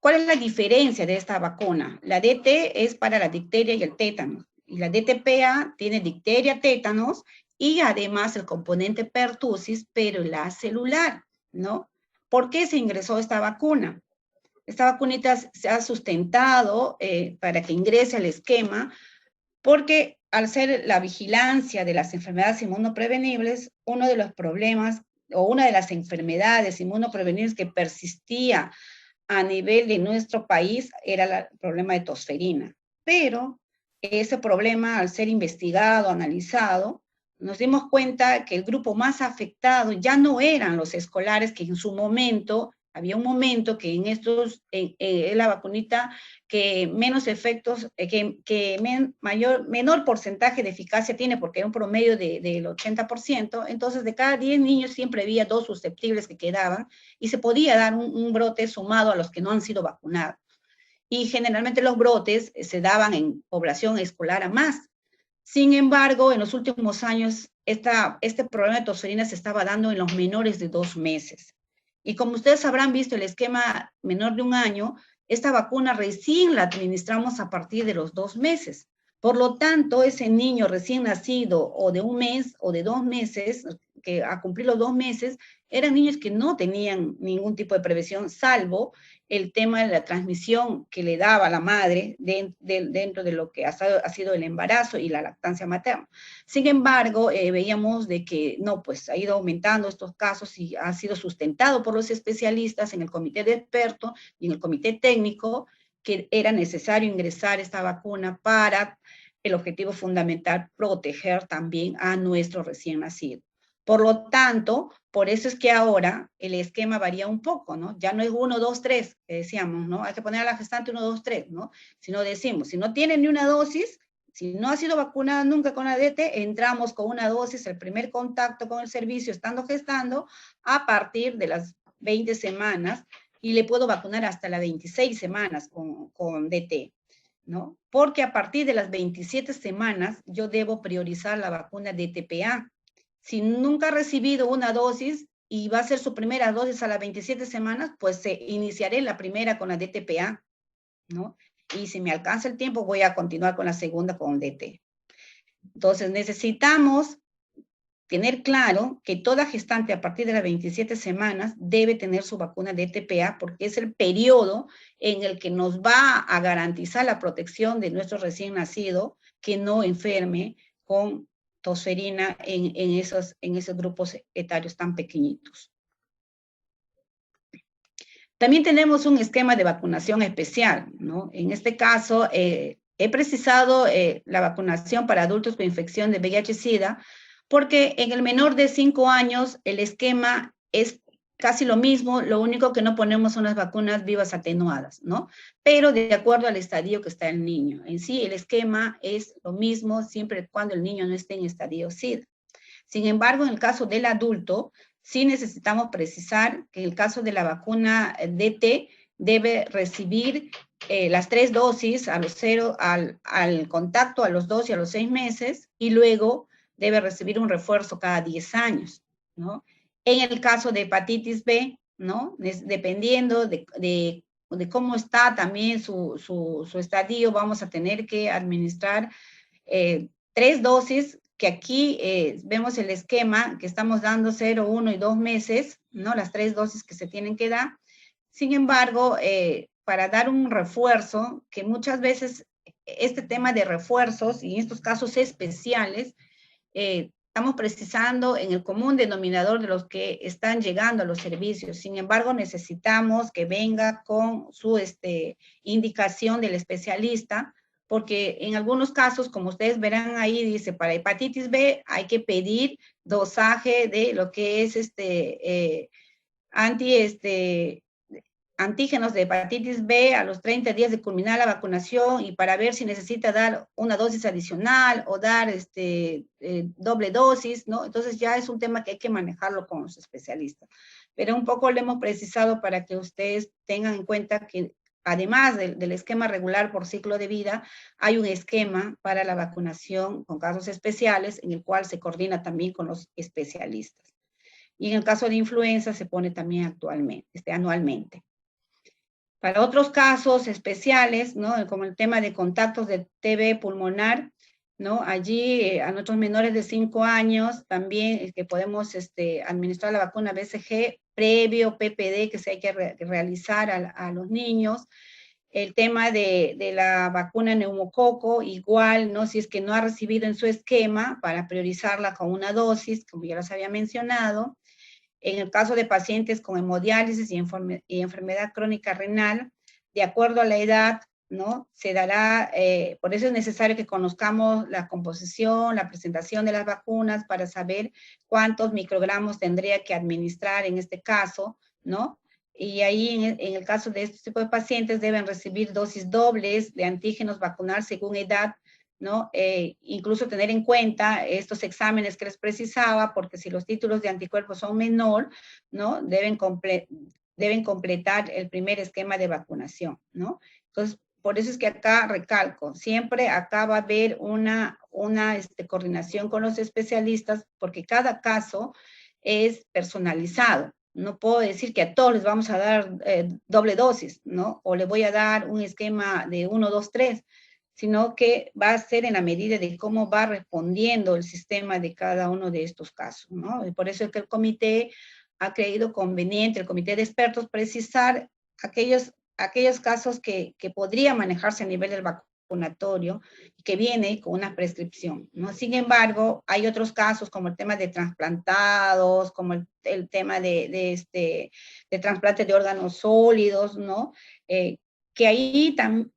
[SPEAKER 1] ¿Cuál es la diferencia de esta vacuna? La DT es para la difteria y el tétanos, y la DTPA tiene difteria, tétanos, y además el componente pertussis, pero la celular, ¿no? ¿Por qué se ingresó esta vacuna? Esta vacunita se ha sustentado para que ingrese al esquema, porque al ser la vigilancia de las enfermedades inmunoprevenibles, uno de los problemas o una de las enfermedades inmunoprevenibles que persistía a nivel de nuestro país era el problema de tosferina. Pero ese problema, al ser investigado, analizado, nos dimos cuenta que el grupo más afectado ya no eran los escolares, que en su momento, había un momento que en estos, la vacunita que menos efectos, menor porcentaje de eficacia tiene, porque era un promedio del 80%, entonces de cada 10 niños siempre había 2 susceptibles que quedaban, y se podía dar un brote sumado a los que no han sido vacunados. Y generalmente los brotes se daban en población escolar a más. Sin embargo, en los últimos años, este problema de tosferina se estaba dando en los menores de 2 meses. Y como ustedes habrán visto el esquema menor de 1 año, esta vacuna recién la administramos a partir de los 2 meses. Por lo tanto, ese niño recién nacido o de 1 mes o de 2 meses, que a cumplir los 2 meses, eran niños que no tenían ningún tipo de prevención, salvo el tema de la transmisión que le daba la madre dentro de lo que ha sido el embarazo y la lactancia materna. Sin embargo, veíamos de que no, pues ha ido aumentando estos casos y ha sido sustentado por los especialistas en el comité de expertos y en el comité técnico que era necesario ingresar esta vacuna para el objetivo fundamental, proteger también a nuestro recién nacido. Por lo tanto, por eso es que ahora el esquema varía un poco, ¿no? Ya no es 1, 2, 3, que decíamos, ¿no? Hay que poner a la gestante 1, 2, 3, ¿no? Sino decimos, si no tiene ni una dosis, si no ha sido vacunada nunca con la DT, entramos con una dosis, el primer contacto con el servicio estando gestando, a partir de las 20 semanas, y le puedo vacunar hasta las 26 semanas con DT, ¿no? Porque a partir de las 27 semanas yo debo priorizar la vacuna DTPA. Si nunca ha recibido una dosis y va a ser su primera dosis a las 27 semanas, pues iniciaré la primera con la DTPA, ¿no? Y si me alcanza el tiempo, voy a continuar con la segunda con DT. Entonces, necesitamos tener claro que toda gestante a partir de las 27 semanas debe tener su vacuna DTPA, porque es el periodo en el que nos va a garantizar la protección de nuestro recién nacido que no enferme con tosferina en esos grupos etarios tan pequeñitos. También tenemos un esquema de vacunación especial, ¿no? En este caso, he precisado la vacunación para adultos con infección de VIH-Sida, porque en el menor de 5 años el esquema es casi lo mismo, lo único que no ponemos son las vacunas vivas atenuadas, ¿no? Pero de acuerdo al estadio que está el niño. En sí, el esquema es lo mismo siempre y cuando el niño no esté en estadio SIDA. Sin embargo, en el caso del adulto, sí necesitamos precisar que en el caso de la vacuna DT debe recibir las 3 dosis a los al contacto a los 2 y a los 6 meses, y luego debe recibir un refuerzo cada 10 años, ¿no? En el caso de hepatitis B, ¿no? Dependiendo de cómo está también su estadio, vamos a tener que administrar 3 dosis, que aquí vemos el esquema que estamos dando 0, 1 y 2 meses, ¿no? Las 3 dosis que se tienen que dar. Sin embargo, para dar un refuerzo, que muchas veces este tema de refuerzos y en estos casos especiales, estamos precisando en el común denominador de los que están llegando a los servicios. Sin embargo, necesitamos que venga con su indicación del especialista, porque en algunos casos, como ustedes verán ahí, dice, para hepatitis B hay que pedir dosaje de lo que es antígenos de hepatitis B a los 30 días de culminar la vacunación, y para ver si necesita dar una dosis adicional o dar doble dosis, ¿no? Entonces ya es un tema que hay que manejarlo con los especialistas. Pero un poco lo hemos precisado para que ustedes tengan en cuenta que además del esquema regular por ciclo de vida, hay un esquema para la vacunación con casos especiales en el cual se coordina también con los especialistas. Y en el caso de influenza se pone también anualmente. Para otros casos especiales, ¿no? Como el tema de contactos de TB pulmonar, ¿no? Allí a nuestros menores de 5 años también que podemos administrar la vacuna BCG previo PPD que se hay que realizar a los niños. El tema de la vacuna neumococo, igual, ¿no? Si es que no ha recibido en su esquema, para priorizarla con una dosis, como ya les había mencionado. En el caso de pacientes con hemodiálisis y enfermedad crónica renal, de acuerdo a la edad, ¿no? Se dará, por eso es necesario que conozcamos la composición, la presentación de las vacunas para saber cuántos microgramos tendría que administrar en este caso, ¿no? Y ahí en el caso de este tipo de pacientes deben recibir dosis dobles de antígenos vacunar según edad, ¿no? Incluso tener en cuenta estos exámenes que les precisaba, porque si los títulos de anticuerpos son menor, ¿no? Deben completar el primer esquema de vacunación, ¿no? Entonces, por eso es que acá recalco, siempre acá va a haber una coordinación con los especialistas, porque cada caso es personalizado. No puedo decir que a todos les vamos a dar doble dosis, ¿no? O le voy a dar un esquema de 1, 2, 3, sino que va a ser en la medida de cómo va respondiendo el sistema de cada uno de estos casos, ¿no? Y por eso es que el comité ha creído conveniente, el comité de expertos, precisar aquellos casos que podría manejarse a nivel del vacunatorio y que viene con una prescripción, ¿no? Sin embargo, hay otros casos como el tema de trasplantados, como el tema de trasplante de órganos sólidos, ¿no? Que ahí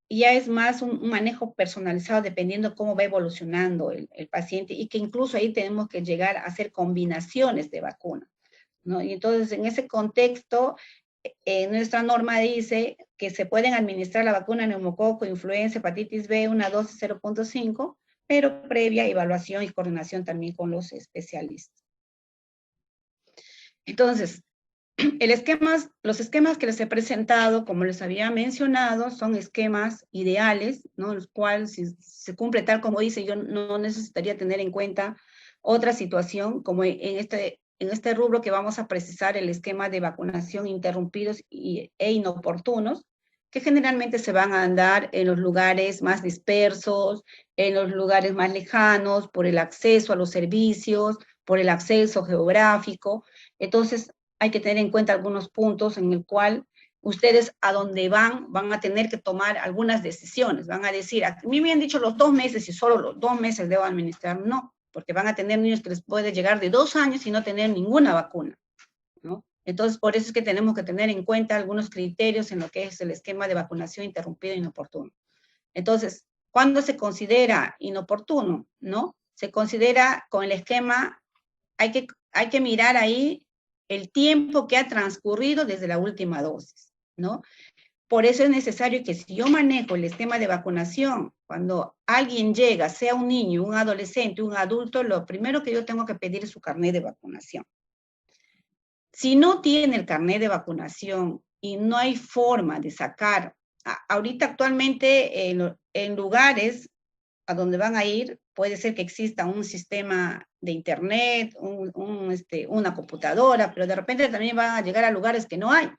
[SPEAKER 1] ya es más un manejo personalizado dependiendo cómo va evolucionando el paciente y que incluso ahí tenemos que llegar a hacer combinaciones de vacunas, ¿no? Y entonces en ese contexto, nuestra norma dice que se pueden administrar la vacuna neumococo, influenza, hepatitis B, una dosis 0.5, pero previa evaluación y coordinación también con los especialistas. Entonces, los esquemas que les he presentado, como les había mencionado, son esquemas ideales, ¿no? Los cuales, si se cumple tal como dice, yo no necesitaría tener en cuenta otra situación, como en este rubro que vamos a precisar el esquema de vacunación interrumpidos e inoportunos, que generalmente se van a andar en los lugares más dispersos, en los lugares más lejanos, por el acceso a los servicios, por el acceso geográfico. Entonces, hay que tener en cuenta algunos puntos en el cual ustedes a donde van a tener que tomar algunas decisiones. Van a decir, a mí me han dicho los 2 meses y solo los 2 meses debo administrar. No, porque van a tener niños que les puede llegar de 2 años y no tener ninguna vacuna, ¿no? Entonces, por eso es que tenemos que tener en cuenta algunos criterios en lo que es el esquema de vacunación interrumpido e inoportuno. Entonces, ¿cuándo se considera inoportuno? ¿No? Se considera con el esquema, hay que mirar ahí el tiempo que ha transcurrido desde la última dosis, ¿no? Por eso es necesario que si yo manejo el esquema de vacunación, cuando alguien llega, sea un niño, un adolescente, un adulto, lo primero que yo tengo que pedir es su carnet de vacunación. Si no tiene el carnet de vacunación y no hay forma de sacar, ahorita actualmente en lugares a donde van a ir, puede ser que exista un sistema de internet, una computadora, pero de repente también van a llegar a lugares que no hay,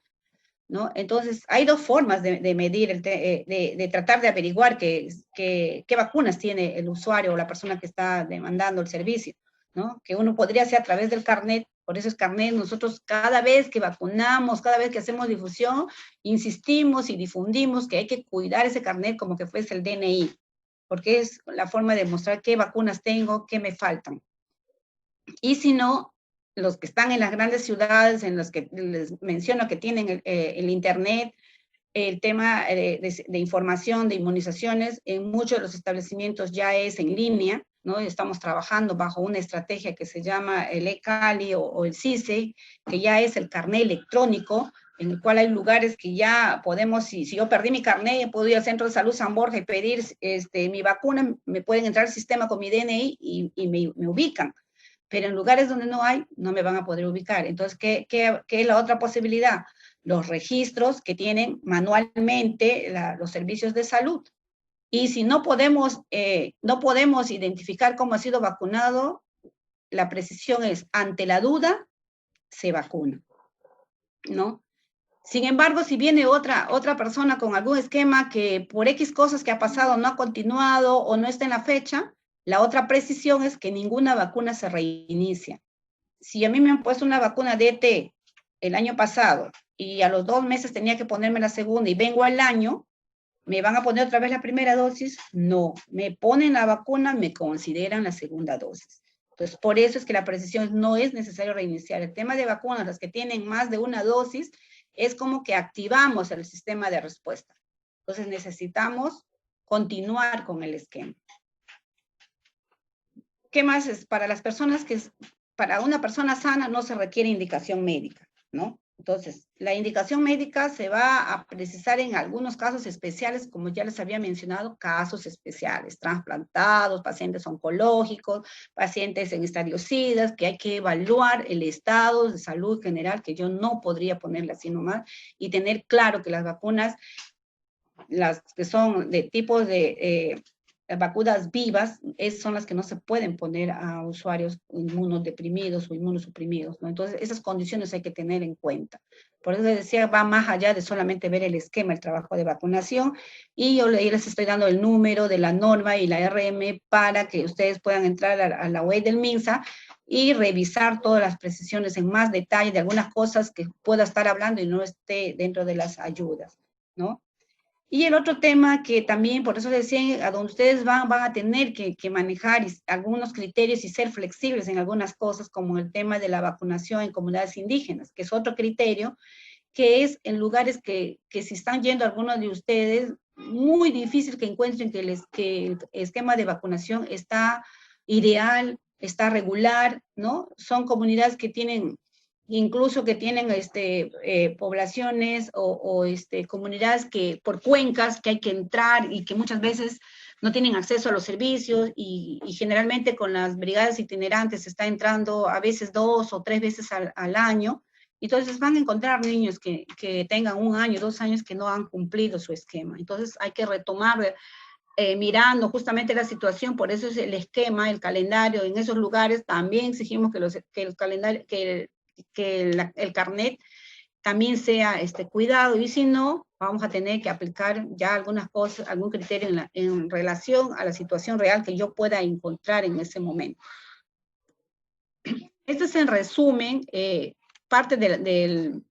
[SPEAKER 1] ¿no? Entonces, hay 2 formas de medir, de tratar de averiguar qué vacunas tiene el usuario o la persona que está demandando el servicio, ¿no? Que uno podría hacer a través del carnet. Por eso es carnet. Nosotros cada vez que vacunamos, cada vez que hacemos difusión, insistimos y difundimos que hay que cuidar ese carnet como que fuese el DNI, porque es la forma de mostrar qué vacunas tengo, qué me faltan. Y si no, los que están en las grandes ciudades, en los que les menciono que tienen el internet, el tema de información, de inmunizaciones, en muchos de los establecimientos ya es en línea, ¿no? Estamos trabajando bajo una estrategia que se llama el eCali o el CICE, que ya es el carnet electrónico, en el cual hay lugares que ya podemos, si yo perdí mi carnet, puedo ir al Centro de Salud San Borja y pedir mi vacuna, me pueden entrar al sistema con mi DNI y me ubican. Pero en lugares donde no hay, no me van a poder ubicar. Entonces, ¿qué es la otra posibilidad? Los registros que tienen manualmente los servicios de salud. Y si no podemos identificar cómo ha sido vacunado, la precisión es, ante la duda, se vacuna, ¿no? Sin embargo, si viene otra persona con algún esquema que por X cosas que ha pasado no ha continuado o no está en la fecha, la otra precisión es que ninguna vacuna se reinicia. Si a mí me han puesto una vacuna DT el año pasado y a los 2 meses tenía que ponerme la segunda y vengo al año, ¿me van a poner otra vez la primera dosis? No, me ponen la vacuna, me consideran la segunda dosis. Entonces, por eso es que la precisión no es necesario reiniciar. El tema de vacunas, las que tienen más de una dosis, es como que activamos el sistema de respuesta. Entonces, necesitamos continuar con el esquema. ¿Qué más es? Para las personas para una persona sana no se requiere indicación médica, ¿no? Entonces, la indicación médica se va a precisar en algunos casos especiales, como ya les había mencionado, casos especiales, trasplantados, pacientes oncológicos, pacientes en estadios SIDA, que hay que evaluar el estado de salud general, que yo no podría ponerle así nomás, y tener claro que las vacunas, las que son de tipos de vacunas vivas, son las que no se pueden poner a usuarios inmunodeprimidos o inmunosuprimidos, ¿no? Entonces, esas condiciones hay que tener en cuenta. Por eso les decía, va más allá de solamente ver el esquema, el trabajo de vacunación, y yo les estoy dando el número de la norma y la RM para que ustedes puedan entrar a la web del MINSA y revisar todas las precisiones en más detalle de algunas cosas que pueda estar hablando y no esté dentro de las ayudas, ¿no? Y el otro tema que también, por eso decía, a donde ustedes van a tener que manejar algunos criterios y ser flexibles en algunas cosas, como el tema de la vacunación en comunidades indígenas, que es otro criterio, que es en lugares que si están yendo algunos de ustedes, muy difícil que encuentren que el esquema de vacunación está ideal, está regular, ¿no? Son comunidades que tienen incluso que tienen poblaciones o comunidades que por cuencas que hay que entrar y que muchas veces no tienen acceso a los servicios y generalmente con las brigadas itinerantes se está entrando a veces 2 o 3 veces al año. Entonces van a encontrar niños que tengan 1 año, 2 años que no han cumplido su esquema. Entonces hay que retomar mirando justamente la situación, por eso es el esquema, el calendario en esos lugares. También exigimos que el calendario, que el carnet también sea cuidado, y si no, vamos a tener que aplicar ya algunas cosas, algún criterio en relación a la situación real que yo pueda encontrar en ese momento. Este es en resumen parte del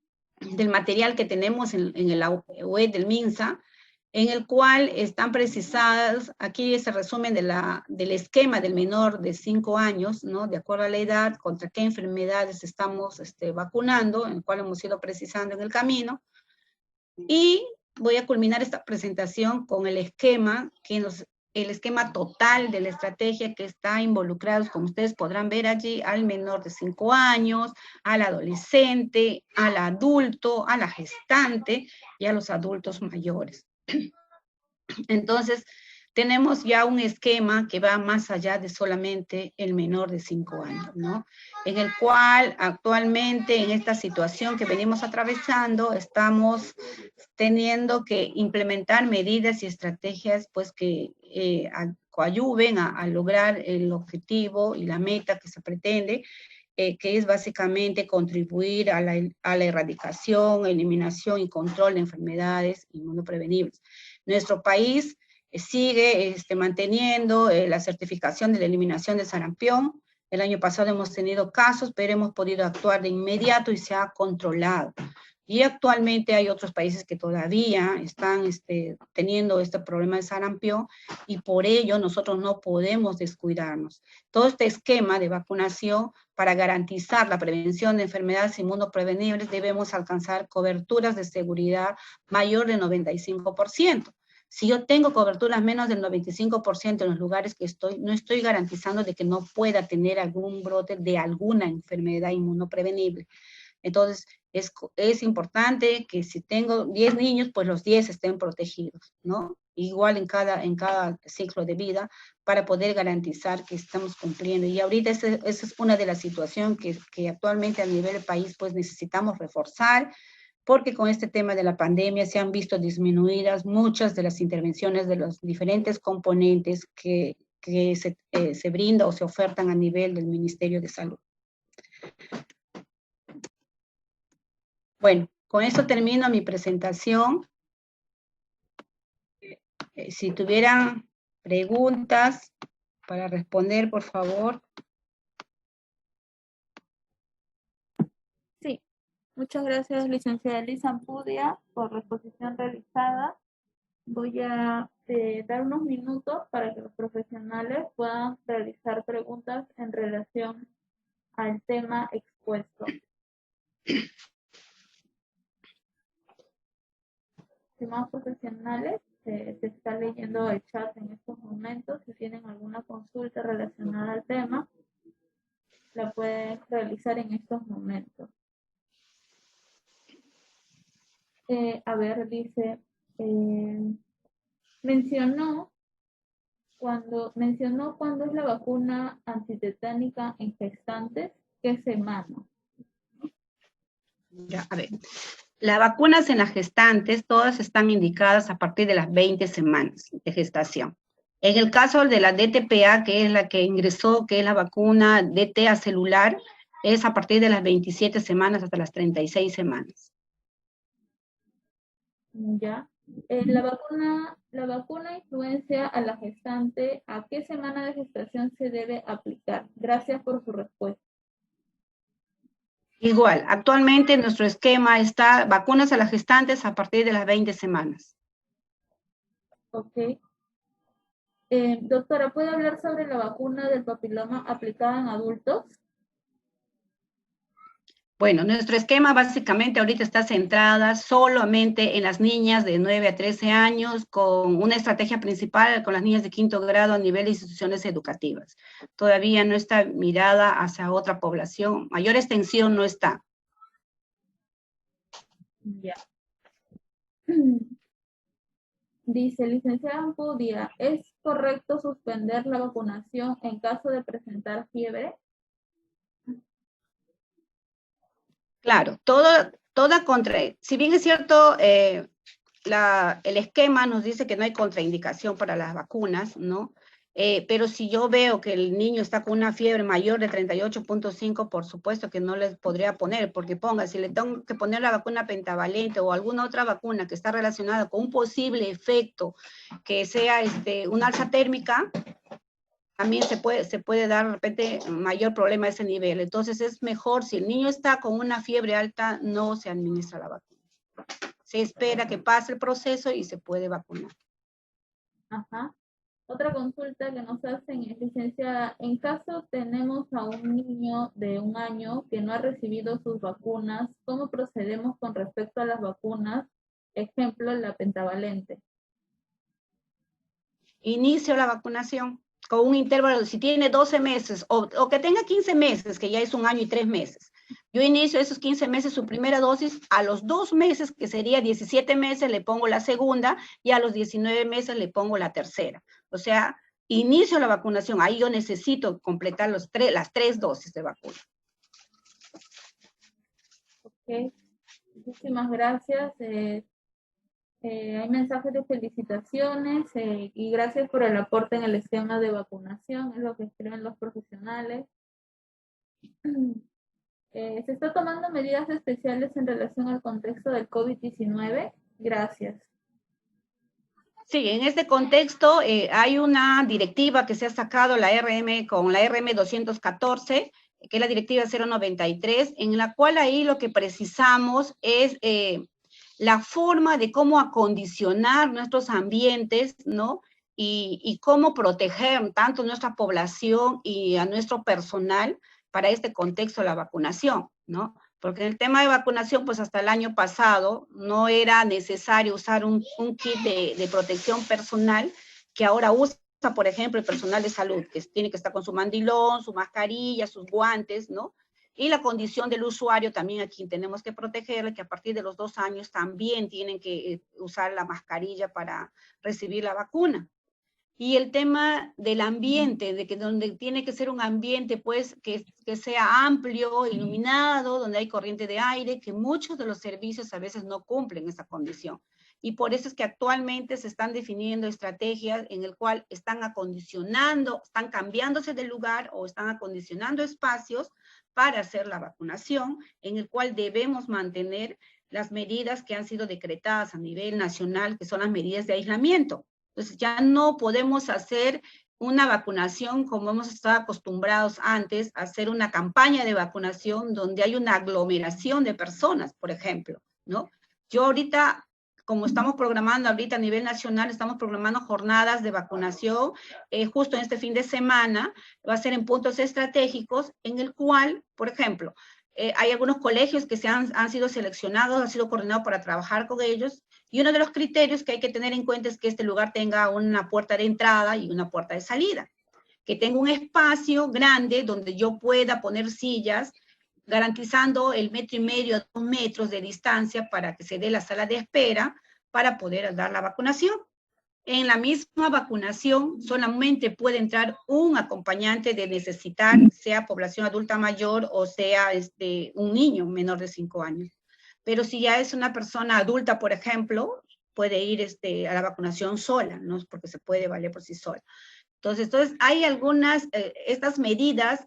[SPEAKER 1] material que tenemos en la web del MINSA, en el cual están precisadas, aquí es el resumen del esquema del menor de 5 años, ¿no? De acuerdo a la edad, contra qué enfermedades estamos vacunando, en el cual hemos ido precisando en el camino. Y voy a culminar esta presentación con el esquema, el esquema total de la estrategia que está involucrado, como ustedes podrán ver allí, al menor de 5 años, al adolescente, al adulto, a la gestante y a los adultos mayores. Entonces, tenemos ya un esquema que va más allá de solamente el menor de 5 años, ¿no? En el cual actualmente en esta situación que venimos atravesando, estamos teniendo que implementar medidas y estrategias pues que coadyuven a lograr el objetivo y la meta que se pretende, que es básicamente contribuir a la erradicación, eliminación y control de enfermedades inmunoprevenibles. Nuestro país sigue manteniendo la certificación de la eliminación de sarampión. El año pasado hemos tenido casos, pero hemos podido actuar de inmediato y se ha controlado. Y actualmente hay otros países que todavía están teniendo este problema de sarampión y por ello nosotros no podemos descuidarnos. Todo este esquema de vacunación para garantizar la prevención de enfermedades inmunoprevenibles debemos alcanzar coberturas de seguridad mayor del 95%. Si yo tengo coberturas menos del 95% en los lugares que estoy, no estoy garantizando de que no pueda tener algún brote de alguna enfermedad inmunoprevenible. Entonces, es importante que si tengo 10 niños, pues los 10 estén protegidos, ¿no? Igual en cada ciclo de vida, para poder garantizar que estamos cumpliendo. Y ahorita esa es una de las situaciones que actualmente a nivel del país, pues necesitamos reforzar, porque con este tema de la pandemia se han visto disminuidas muchas de las intervenciones de los diferentes componentes que se brinda o se ofertan a nivel del Ministerio de Salud. Bueno, con esto termino mi presentación. Si tuvieran preguntas para responder, por favor.
[SPEAKER 2] Sí, muchas gracias, licenciada Elisa Ampudia, por la exposición realizada. Voy a dar unos minutos para que los profesionales puedan realizar preguntas en relación al tema expuesto. Estimados profesionales, se está leyendo el chat en estos momentos. Si tienen alguna consulta relacionada al tema, la pueden realizar en estos momentos. A ver, dice, mencionó cuándo es la vacuna antitetánica en gestantes, ¿qué semana?
[SPEAKER 1] Ya, a ver, las vacunas en las gestantes, todas están indicadas a partir de las 20 semanas de gestación. En el caso de la DTPA, que es la que ingresó, que es la vacuna DTA celular, es a partir de las 27 semanas hasta las 36 semanas.
[SPEAKER 2] Ya. La vacuna influencia a la gestante, ¿a qué semana de gestación se debe aplicar? Gracias por su respuesta.
[SPEAKER 1] Igual, actualmente nuestro esquema está vacunas a las gestantes a partir de las 20 semanas.
[SPEAKER 2] Ok. Doctora, ¿puede hablar sobre la vacuna del papiloma aplicada en adultos?
[SPEAKER 1] Bueno, nuestro esquema básicamente ahorita está centrada solamente en las niñas de 9 a 13 años, con una estrategia principal con las niñas de 5º grado a nivel de instituciones educativas. Todavía no está mirada hacia otra población, mayor extensión no está.
[SPEAKER 2] Ya. Dice, licenciada Ampudia, ¿es correcto suspender la vacunación en caso de presentar fiebre?
[SPEAKER 1] Claro, si bien es cierto, el esquema nos dice que no hay contraindicación para las vacunas, ¿no? Pero si yo veo que el niño está con una fiebre mayor de 38.5, por supuesto que no les podría poner, porque si le tengo que poner la vacuna pentavalente o alguna otra vacuna que está relacionada con un posible efecto que sea una alza térmica, también se puede dar de repente mayor problema a ese nivel. Entonces es mejor, si el niño está con una fiebre alta, no se administra la vacuna. Se espera que pase el proceso y se puede vacunar.
[SPEAKER 2] Ajá. Otra consulta que nos hacen es, licenciada, en caso tenemos a un niño de 1 año que no ha recibido sus vacunas, ¿cómo procedemos con respecto a las vacunas? Ejemplo, la pentavalente.
[SPEAKER 1] Inicio la vacunación con un intervalo, si tiene 12 meses o que tenga 15 meses, que ya es 1 año y 3 meses. Yo inicio esos 15 meses su primera dosis, a los 2 meses, que sería 17 meses, le pongo la segunda, y a los 19 meses le pongo la tercera. O sea, inicio la vacunación, ahí yo necesito completar las 3 dosis de vacuna.
[SPEAKER 2] Ok, muchísimas gracias. Hay mensajes de felicitaciones y gracias por el aporte en el esquema de vacunación, es lo que escriben los profesionales. ¿Se está tomando medidas especiales en relación al contexto del COVID-19? Gracias.
[SPEAKER 1] Sí, en este contexto hay una directiva que se ha sacado con la RM 214, que es la directiva 093, en la cual ahí lo que precisamos es la forma de cómo acondicionar nuestros ambientes, ¿no? Y cómo proteger tanto nuestra población y a nuestro personal para este contexto de la vacunación, ¿no? Porque en el tema de vacunación, pues hasta el año pasado no era necesario usar un kit de protección personal que ahora usa, por ejemplo, el personal de salud, que tiene que estar con su mandilón, su mascarilla, sus guantes, ¿no? Y la condición del usuario también a quien tenemos que protegerle, que a partir de los 2 años también tienen que usar la mascarilla para recibir la vacuna. Y el tema del ambiente, de que donde tiene que ser un ambiente pues que sea amplio, iluminado, donde hay corriente de aire, que muchos de los servicios a veces no cumplen esa condición. Y por eso es que actualmente se están definiendo estrategias en el cual están acondicionando, están cambiándose de lugar o están acondicionando espacios para hacer la vacunación, en el cual debemos mantener las medidas que han sido decretadas a nivel nacional, que son las medidas de aislamiento. Entonces ya no podemos hacer una vacunación como hemos estado acostumbrados antes, a hacer una campaña de vacunación donde hay una aglomeración de personas, por ejemplo, ¿no? Yo ahorita, como estamos programando ahorita a nivel nacional, estamos programando jornadas de vacunación, justo en este fin de semana, va a ser en puntos estratégicos, en el cual, por ejemplo, hay algunos colegios que han sido seleccionados, han sido coordinados para trabajar con ellos, y uno de los criterios que hay que tener en cuenta es que este lugar tenga una puerta de entrada y una puerta de salida, que tenga un espacio grande donde yo pueda poner sillas, garantizando el 1,5 metros a 2 metros de distancia para que se dé la sala de espera para poder dar la vacunación. En la misma vacunación solamente puede entrar un acompañante de necesitar, sea población adulta mayor o sea un niño menor de 5 años. Pero si ya es una persona adulta, por ejemplo, puede ir a la vacunación sola, ¿no? Porque se puede valer por sí sola. Entonces hay algunas, estas medidas,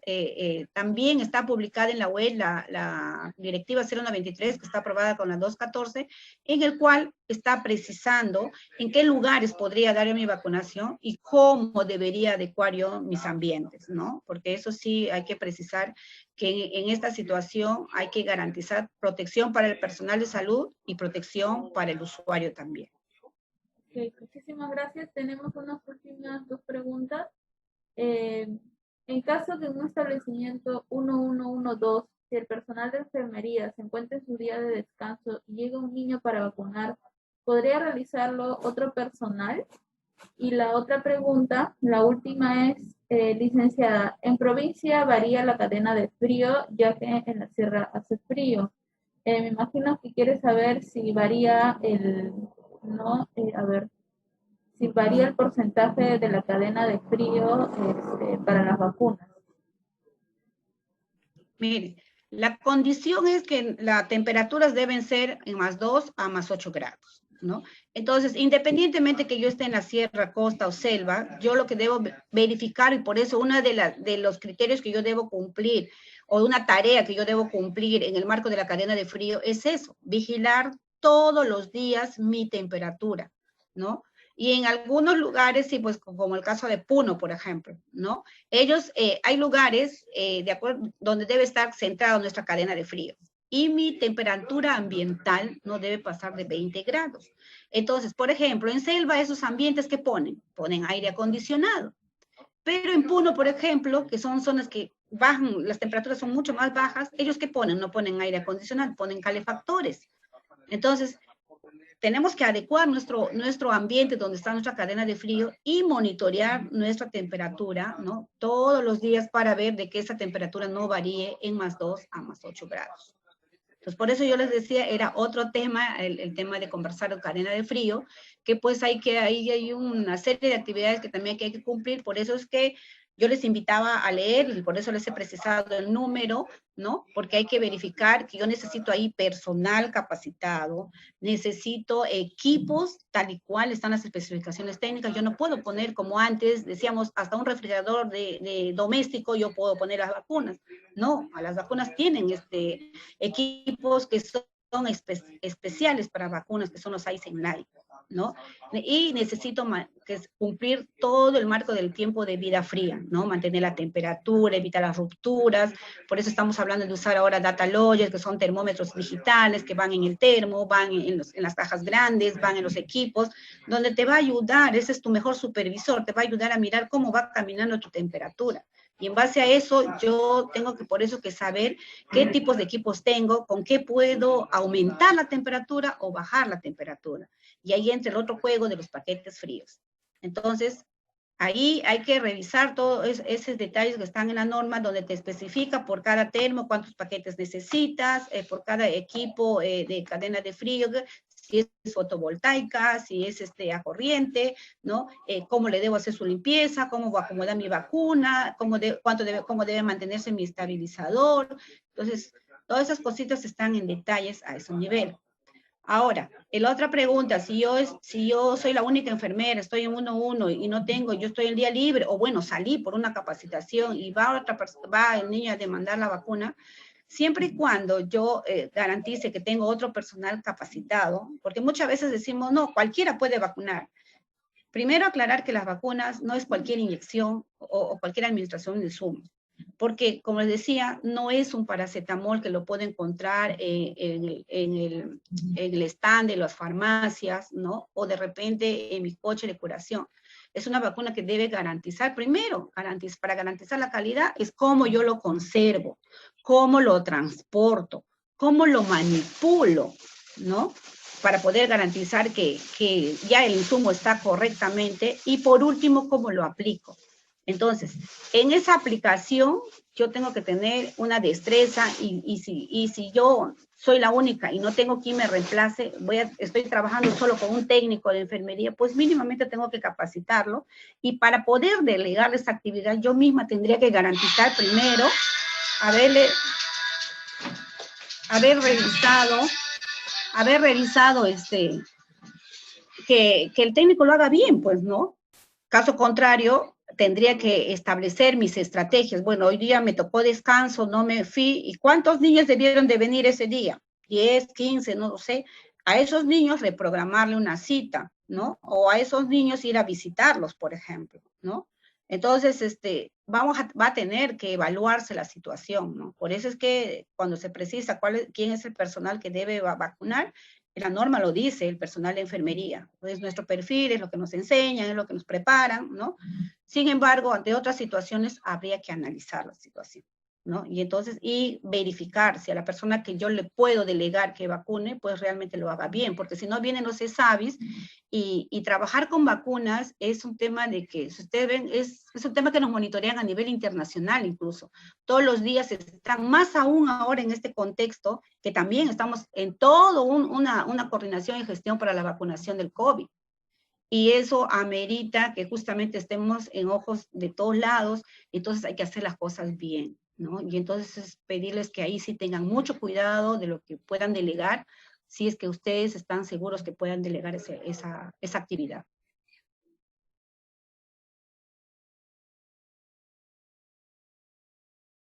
[SPEAKER 1] también está publicada en la web la directiva 0123, que está aprobada con la 214, en el cual está precisando en qué lugares podría dar yo mi vacunación y cómo debería adecuar yo mis ambientes, ¿no? Porque eso sí hay que precisar que en esta situación hay que garantizar protección para el personal de salud y protección para el usuario también.
[SPEAKER 2] Okay, muchísimas gracias. Tenemos unas últimas 2 preguntas. En caso de un establecimiento 1112, si el personal de enfermería se encuentra en su día de descanso y llega un niño para vacunar, ¿podría realizarlo otro personal? Y la otra pregunta, la última es, licenciada, en provincia varía la cadena de frío, ya que en la sierra hace frío. Me imagino que quiere saber si varía si varía el porcentaje de la cadena de frío para las vacunas.
[SPEAKER 1] Mire, la condición es que las temperaturas deben ser en +2 a +8 grados, ¿no? Entonces, independientemente que yo esté en la sierra, costa o selva, yo lo que debo verificar, y por eso uno de los criterios que yo debo cumplir, o una tarea que yo debo cumplir en el marco de la cadena de frío, es eso, vigilar todos los días mi temperatura, ¿no? Y en algunos lugares, sí, pues como el caso de Puno, por ejemplo, ¿no? Ellos, hay lugares de acuerdo, donde debe estar centrada nuestra cadena de frío. Y mi temperatura ambiental no debe pasar de 20 grados. Entonces, por ejemplo, en selva, esos ambientes que ponen aire acondicionado. Pero en Puno, por ejemplo, que son zonas que bajan, las temperaturas son mucho más bajas, ellos ¿qué ponen? No ponen aire acondicionado, ponen calefactores. Entonces, tenemos que adecuar nuestro ambiente donde está nuestra cadena de frío y monitorear nuestra temperatura, ¿no? Todos los días para ver de que esa temperatura no varíe en +2 a +8 grados. Entonces, por eso yo les decía, era otro tema, el tema de conversar de cadena de frío, que pues ahí hay una serie de actividades que también hay que cumplir, por eso es que yo les invitaba a leer y por eso les he precisado el número, ¿no? Porque hay que verificar que yo necesito ahí personal capacitado, necesito equipos tal y cual están las especificaciones técnicas. Yo no puedo poner como antes, decíamos, hasta un refrigerador de doméstico yo puedo poner las vacunas. No, a las vacunas tienen equipos que son especiales para vacunas, que son los Eisenlite, ¿no? Y necesito cumplir todo el marco del tiempo de vida fría, ¿no? Mantener la temperatura, evitar las rupturas, por eso estamos hablando de usar ahora data loggers, que son termómetros digitales, que van en el termo, van en las cajas grandes, van en los equipos, donde te va a ayudar, ese es tu mejor supervisor, te va a ayudar a mirar cómo va caminando tu temperatura. Y en base a eso, yo tengo que, por eso, que saber qué tipos de equipos tengo, con qué puedo aumentar la temperatura o bajar la temperatura. Y ahí entra el otro juego de los paquetes fríos. Entonces, ahí hay que revisar todos esos detalles que están en la norma, donde te especifica por cada termo cuántos paquetes necesitas, por cada equipo de cadena de frío, si es fotovoltaica, si es a corriente, ¿no? Cómo le debo hacer su limpieza, cómo voy a acomodar mi vacuna, cómo debe mantenerse mi estabilizador. Entonces, todas esas cositas están en detalles a ese nivel. Ahora, la otra pregunta, si yo soy la única enfermera, estoy en 1-1 y no tengo, yo estoy el día libre, o bueno, salí por una capacitación y va el niño a demandar la vacuna, siempre y cuando yo garantice que tengo otro personal capacitado, porque muchas veces decimos, no, cualquiera puede vacunar. Primero aclarar que las vacunas no es cualquier inyección o cualquier administración de insumos, porque como les decía, no es un paracetamol que lo puedo encontrar en el stand de las farmacias, ¿no? O de repente en mi coche de curación. Es una vacuna que debe garantizar, primero, para garantizar la calidad, es cómo yo lo conservo, cómo lo transporto, cómo lo manipulo, ¿no? Para poder garantizar que ya el insumo está correctamente, y por último, cómo lo aplico. Entonces, en esa aplicación, yo tengo que tener una destreza, y si yo soy la única y no tengo quien me reemplace, estoy trabajando solo con un técnico de enfermería, pues mínimamente tengo que capacitarlo, y para poder delegar esta actividad, yo misma tendría que garantizar primero haber revisado que el técnico lo haga bien, pues, ¿no? Caso contrario, tendría que establecer mis estrategias. Bueno, hoy día me tocó descanso, no me fui, ¿y cuántos niños debieron de venir ese día? 10, 15, no lo sé. A esos niños reprogramarle una cita, ¿no? O a esos niños ir a visitarlos, por ejemplo, ¿no? Entonces, va a tener que evaluarse la situación, ¿no? Por eso es que cuando se precisa quién es el personal que debe vacunar, la norma lo dice, el personal de enfermería. Es nuestro perfil, es lo que nos enseñan, es lo que nos preparan, ¿no? Sin embargo, ante otras situaciones habría que analizar la situación, ¿no? Y entonces, verificar si a la persona que yo le puedo delegar que vacune, pues realmente lo haga bien, porque si no vienen los CESAVIS, y trabajar con vacunas es un tema de que, si ustedes ven, es un tema que nos monitorean a nivel internacional incluso. Todos los días están, más aún ahora en este contexto, que también estamos en todo una coordinación y gestión para la vacunación del COVID. Y eso amerita que justamente estemos en ojos de todos lados, entonces hay que hacer las cosas bien, ¿no? Y entonces pedirles que ahí sí tengan mucho cuidado de lo que puedan delegar, si es que ustedes están seguros que puedan delegar esa actividad.